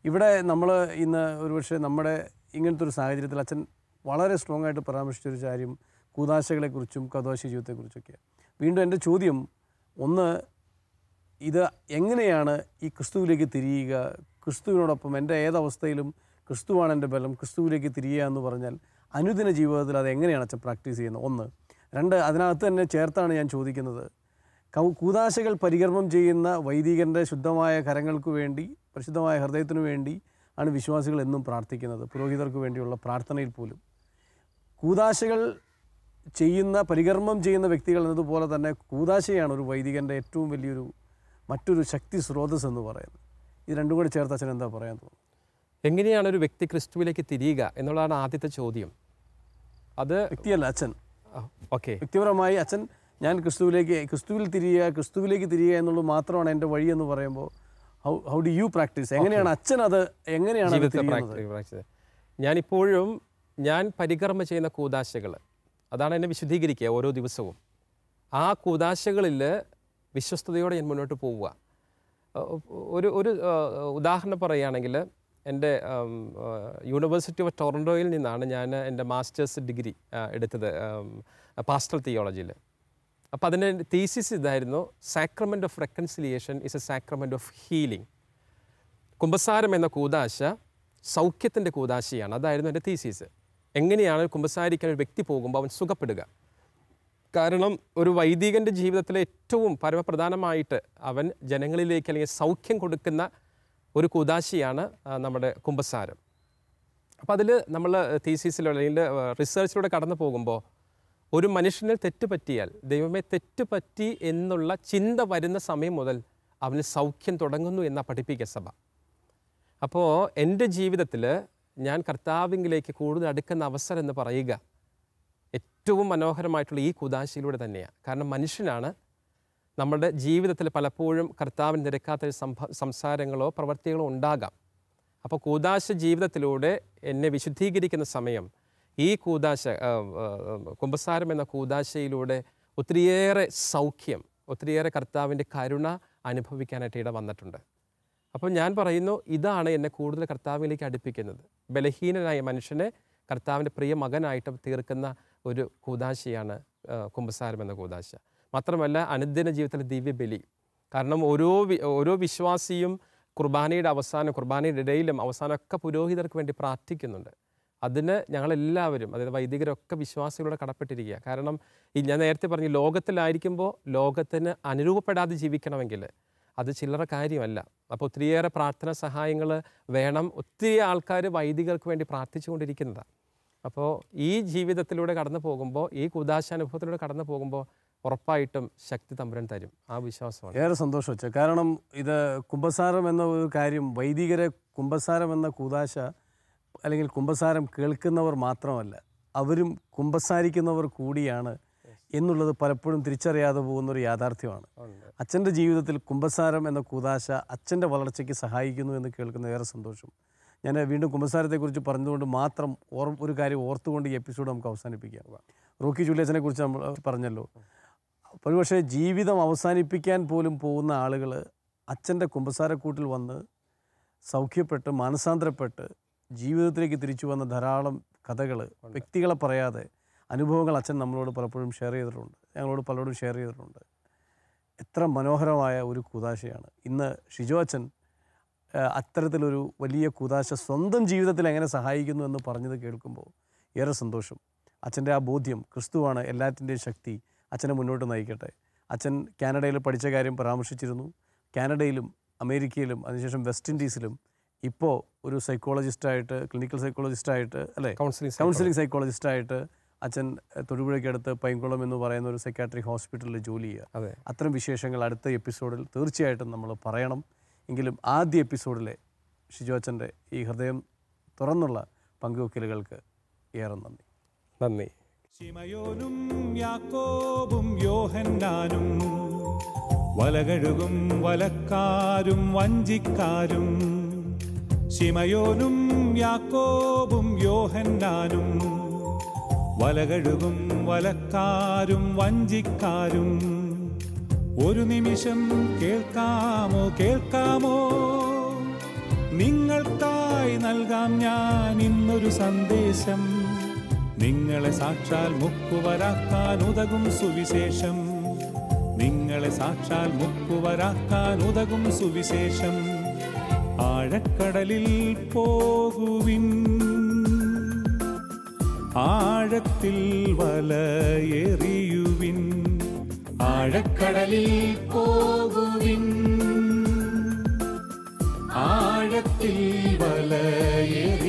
ഇവിടെ നമ്മൾ ഇന്ന് ഒരുപക്ഷെ നമ്മുടെ ഇങ്ങനത്തെ ഒരു സാഹചര്യത്തിൽ അച്ഛൻ വളരെ സ്ട്രോങ് ആയിട്ട് പരാമർശിച്ചൊരു കാര്യം കൂദാശകളെക്കുറിച്ചും കദോശ ജീവിതത്തെക്കുറിച്ചൊക്കെ. വീണ്ടും എൻ്റെ ചോദ്യം ഒന്ന്, ഇത് എങ്ങനെയാണ് ഈ ക്രിസ്തുവിലേക്ക് തിരിയുക? ക്രിസ്തുവിനോടൊപ്പം എൻ്റെ ഏതവസ്ഥയിലും ക്രിസ്തുവാണ് എൻ്റെ ബലം, ക്രിസ്തുവിലേക്ക് തിരിയുക എന്ന് പറഞ്ഞാൽ അനുദിന ജീവിതത്തിൽ അത് എങ്ങനെയാണ് അച്ഛൻ പ്രാക്ടീസ് ചെയ്യുന്നത്? ഒന്ന്. രണ്ട്, അതിനകത്ത് തന്നെ ചേർത്താണ് ഞാൻ ചോദിക്കുന്നത്, കൂദാശകൾ പരികർമ്മം ചെയ്യുന്ന വൈദികൻ്റെ ശുദ്ധമായ കരങ്ങൾക്ക് വേണ്ടി, പരിശുദ്ധമായ ഹൃദയത്തിനു വേണ്ടി ആണ് വിശ്വാസികൾ എന്നും പ്രാർത്ഥിക്കുന്നത്. പുരോഹിതർക്ക് വേണ്ടിയുള്ള പ്രാർത്ഥനയിൽ പോലും കൂദാശകൾ പരികർമ്മം ചെയ്യുന്ന വ്യക്തികൾ എന്നതുപോലെ തന്നെ കൂദാശയാണ് ഒരു വൈദികൻ്റെ ഏറ്റവും വലിയൊരു മറ്റൊരു ശക്തി സ്രോതസ് എന്ന് പറയുന്നത്. ഇത് രണ്ടും കൂടി ചേർത്ത് അച്ഛൻ എന്താ പറയാൻ തോന്നുന്നു? എങ്ങനെയാണ് ഒരു വ്യക്തി ക്രിസ്തുവിലേക്ക് തിരിയുക എന്നുള്ളതാണ് ആദ്യത്തെ ചോദ്യം. അത് വ്യക്തിയല്ല, അച്ഛൻ. ഓക്കെ, വ്യക്തിപരമായി അച്ഛൻ ഞാൻ ക്രിസ്തുവിലേക്ക് തിരിയുക എന്നുള്ളത് മാത്രമാണ് എൻ്റെ വഴി എന്ന് പറയുമ്പോൾ ഹൗ ഡു യു പ്രാക്ടീസ്? എങ്ങനെയാണ് അച്ഛൻ എങ്ങനെയാണ്? ഞാനിപ്പോഴും ഞാൻ പരികർമ്മ ചെയ്യുന്ന കൂദാശകൾ, അതാണ് എന്നെ വിശുദ്ധീകരിക്കുക ഓരോ ദിവസവും. ആ കൂദാശകളിൽ വിശ്വസ്തയോടെ ഞാൻ മുന്നോട്ട് പോവുക. ഒരു ഉദാഹരണം പറയുകയാണെങ്കിൽ, എൻ്റെ യൂണിവേഴ്സിറ്റി ഓഫ് ടൊറൻറ്റോയിൽ നിന്നാണ് ഞാൻ എൻ്റെ മാസ്റ്റേഴ്സ് ഡിഗ്രി എടുത്തത്, പാസ്റ്റൽ തിയോളജിയിൽ. അപ്പോൾ അതിൻ്റെ തീസിസ് ഇതായിരുന്നു, sacrament of reconciliation is A sacrament of healing. കുമ്പസാരം എന്ന കൂദാശ സൗഖ്യത്തിൻ്റെ കൂദാശയാണ്. അതായിരുന്നു എൻ്റെ തീസിസ്. എങ്ങനെയാണ് കുമ്പസാരിക്കാൻ ഒരു വ്യക്തി പോകുമ്പോൾ അവൻ സുഖപ്പെടുക? കാരണം ഒരു വൈദികൻ്റെ ജീവിതത്തിലെ ഏറ്റവും പരമപ്രധാനമായിട്ട് അവൻ ജനങ്ങളിലേക്ക് അല്ലെങ്കിൽ സൗഖ്യം കൊടുക്കുന്ന ഒരു കൂദാശയാണ് നമ്മുടെ കുമ്പസാരം. അപ്പോൾ അതിൽ നമ്മൾ തീസിസിലൂടെ അല്ലെങ്കിൽ റിസർച്ചിലൂടെ കടന്നു പോകുമ്പോൾ ഒരു മനുഷ്യന് തെറ്റുപറ്റിയാൽ, ദൈവമേ തെറ്റുപറ്റി എന്നുള്ള ചിന്ത വരുന്ന സമയം മുതൽ അവന് സൗഖ്യം തുടങ്ങുന്നു എന്നാണ് പഠിപ്പിക്കുക സഭ. അപ്പോൾ എൻ്റെ ജീവിതത്തിൽ ഞാൻ കർത്താവിലേക്ക് കൂടുതൽ അടുക്കുന്ന അവസരം എന്ന് പറയുക ഏറ്റവും മനോഹരമായിട്ടുള്ള ഈ കൂദാശയിലൂടെ തന്നെയാണ്. കാരണം മനുഷ്യനാണ് നമ്മുടെ ജീവിതത്തിൽ പലപ്പോഴും കർത്താവിന് നിരക്കാത്ത സംസാരങ്ങളോ പ്രവൃത്തികളോ ഉണ്ടാകാം. അപ്പോൾ കൂദാശ ജീവിതത്തിലൂടെ എന്നെ വിശുദ്ധീകരിക്കുന്ന സമയം ഈ കുമ്പസാരം എന്ന കൂദാശയിലൂടെ ഒത്തിരിയേറെ സൗഖ്യം, ഒത്തിരിയേറെ കർത്താവിൻ്റെ കരുണ അനുഭവിക്കാനായിട്ട് ഇട വന്നിട്ടുണ്ട്. അപ്പോൾ ഞാൻ പറയുന്നു, ഇതാണ് എന്നെ കൂടുതൽ കർത്താവിലേക്ക് അടുപ്പിക്കുന്നത്. ബലഹീനനായ മനുഷ്യനെ കർത്താവിൻ്റെ പ്രിയ മകനായിട്ട് തീർക്കുന്ന ഒരു കൂദാശയാണ് കുമ്പസാരം എന്ന കൂദാശ. മാത്രമല്ല അനുദിന ജീവിതത്തിലെ ദിവ്യബലി. കാരണം ഓരോ വിശ്വാസിയും കുർബാനയുടെ ഇടയിലും അവസാനമൊക്കെ പുരോഹിതർക്ക് വേണ്ടി പ്രാർത്ഥിക്കുന്നുണ്ട്. അതിന് ഞങ്ങളെല്ലാവരും, അതായത് വൈദികരൊക്കെ വിശ്വാസികളോട് കടപ്പെട്ടിരിക്കുക. കാരണം ഞാൻ നേരത്തെ പറഞ്ഞു, ലോകത്തിലായിരിക്കുമ്പോൾ ലോകത്തിന് അനുരൂപപ്പെടാതെ ജീവിക്കണമെങ്കിൽ അത് ചില്ലറ കാര്യമല്ല. അപ്പോൾ ഒത്തിരിയേറെ പ്രാർത്ഥന സഹായങ്ങൾ വേണം. ഒത്തിരി ആൾക്കാർ വൈദികർക്ക് വേണ്ടി പ്രാർത്ഥിച്ചുകൊണ്ടിരിക്കുന്നതാണ്. അപ്പോൾ ഈ ജീവിതത്തിലൂടെ കടന്നു പോകുമ്പോൾ, ഈ കൂദാശാനുഭവത്തിലൂടെ കടന്നു പോകുമ്പോൾ ഉറപ്പായിട്ടും ശക്തി തമ്പുരാൻ തരും. ആ വിശ്വാസമാണ്. ഏറെ സന്തോഷം വെച്ചാൽ, കാരണം ഇത് കുമ്പസാരം എന്ന ഒരു കാര്യം, വൈദികരെ കുമ്പസാരം എന്ന കൂദാശ അല്ലെങ്കിൽ കുമ്പസാരം കേൾക്കുന്നവർ മാത്രമല്ല, അവരും കുമ്പസാരിക്കുന്നവർ കൂടിയാണ് എന്നുള്ളത് പലപ്പോഴും തിരിച്ചറിയാതെ പോകുന്നൊരു യാഥാർത്ഥ്യമാണ്. അച്ഛൻ്റെ ജീവിതത്തിൽ കുമ്പസാരം എന്ന കൂദാശ അച്ഛൻ്റെ വളർച്ചയ്ക്ക് സഹായിക്കുന്നു എന്ന് കേൾക്കുന്ന ഏറെ സന്തോഷം. ഞാൻ വീണ്ടും കുമ്പസാരത്തെക്കുറിച്ച് പറഞ്ഞതുകൊണ്ട് മാത്രം ഒരു കാര്യം ഓർത്തുകൊണ്ട് ഈ എപ്പിസോഡ് നമുക്ക് അവസാനിപ്പിക്കാം. റോക്കി ജൂലിയച്ചനെ കുറിച്ച് നമ്മൾ പറഞ്ഞല്ലോ. ഒരുപക്ഷെ ജീവിതം അവസാനിപ്പിക്കാൻ പോലും പോകുന്ന ആളുകൾ അച്ഛൻ്റെ കുമ്പസാരക്കൂട്ടിൽ വന്ന് സൗഖ്യപ്പെട്ട് മാനസാന്തരപ്പെട്ട് ജീവിതത്തിലേക്ക് തിരിച്ചു വന്ന ധാരാളം കഥകൾ, വ്യക്തികളെ പറയാതെ അനുഭവങ്ങൾ അച്ഛൻ നമ്മളോട് പലപ്പോഴും ഷെയർ ചെയ്തിട്ടുണ്ട്, ഞങ്ങളോട് പലരോടും ഷെയർ ചെയ്തിട്ടുണ്ട്. എത്ര മനോഹരമായ ഒരു കൂദാശയാണ്. ഇന്ന് ഷിജോ അച്ഛൻ അത്തരത്തിലൊരു വലിയ കൂദാശ സ്വന്തം ജീവിതത്തിൽ എങ്ങനെ സഹായിക്കുന്നു എന്ന് പറഞ്ഞത് കേൾക്കുമ്പോൾ ഏറെ സന്തോഷം. അച്ഛൻ്റെ ആ ബോധ്യം, ക്രിസ്തുവാണ് എല്ലാറ്റിൻ്റെയും ശക്തി, അച്ഛനെ മുന്നോട്ട് നയിക്കട്ടെ. അച്ഛൻ കാനഡയിൽ പഠിച്ച കാര്യം പരാമർശിച്ചിരുന്നു. കാനഡയിലും അമേരിക്കയിലും അതിനുശേഷം വെസ്റ്റ് ഇൻഡീസിലും ഇപ്പോൾ ഒരു സൈക്കോളജിസ്റ്റായിട്ട്, ക്ലിനിക്കൽ സൈക്കോളജിസ്റ്റായിട്ട്, അല്ലേ, കൗൺസിലിംഗ് സൈക്കോളജിസ്റ്റായിട്ട് അച്ഛൻ തൊടുപുഴയ്ക്കടുത്ത് പൈങ്കുളം എന്ന് പറയുന്ന ഒരു സൈക്കാട്രിക് ഹോസ്പിറ്റലിൽ ജോലി ചെയ്യുക. അത്തരം വിശേഷങ്ങൾ അടുത്ത എപ്പിസോഡിൽ തീർച്ചയായിട്ടും നമ്മൾ പറയണം. എങ്കിലും ആദ്യ എപ്പിസോഡിലെ ഷിജു അച്ഛൻ്റെ ഈ ഹൃദയം തുറന്നുള്ള പങ്കുവെക്കലുകൾക്ക് ഏറെ നന്ദി. നന്ദി. ശിമയോനും യാക്കോബും യോഹന്നാനും വലകഴുകും വലക്കാരും വഞ്ചിക്കാരും. ശിമയോനും യാക്കോബും യോഹന്നാനും വലകഴുകും വലക്കാരും വഞ്ചിക്കാരും. ഒരു നിമിഷം കേൾക്കാമോ കേൾക്കാമോ, നിങ്ങൾക്കായി നൽകാം ഞാൻ ഇന്നൊരു സന്ദേശം. നിങ്ങളെ സാക്ഷാൽ മുക്കുവരാക്കാൻ ഉതകും സുവിശേഷം. നിങ്ങളെ സാക്ഷാൽ മുക്കുവരാക്കാൻ ഉതകും സുവിശേഷം. ആഴക്കടലിൽ പോകുവിൻ, ആഴത്തിൽ വലയെറിയുവിൻ. ആഴക്കടലിൽ പോകുവിൻ, ആഴത്തിൽ വലയെറിയുവിൻ.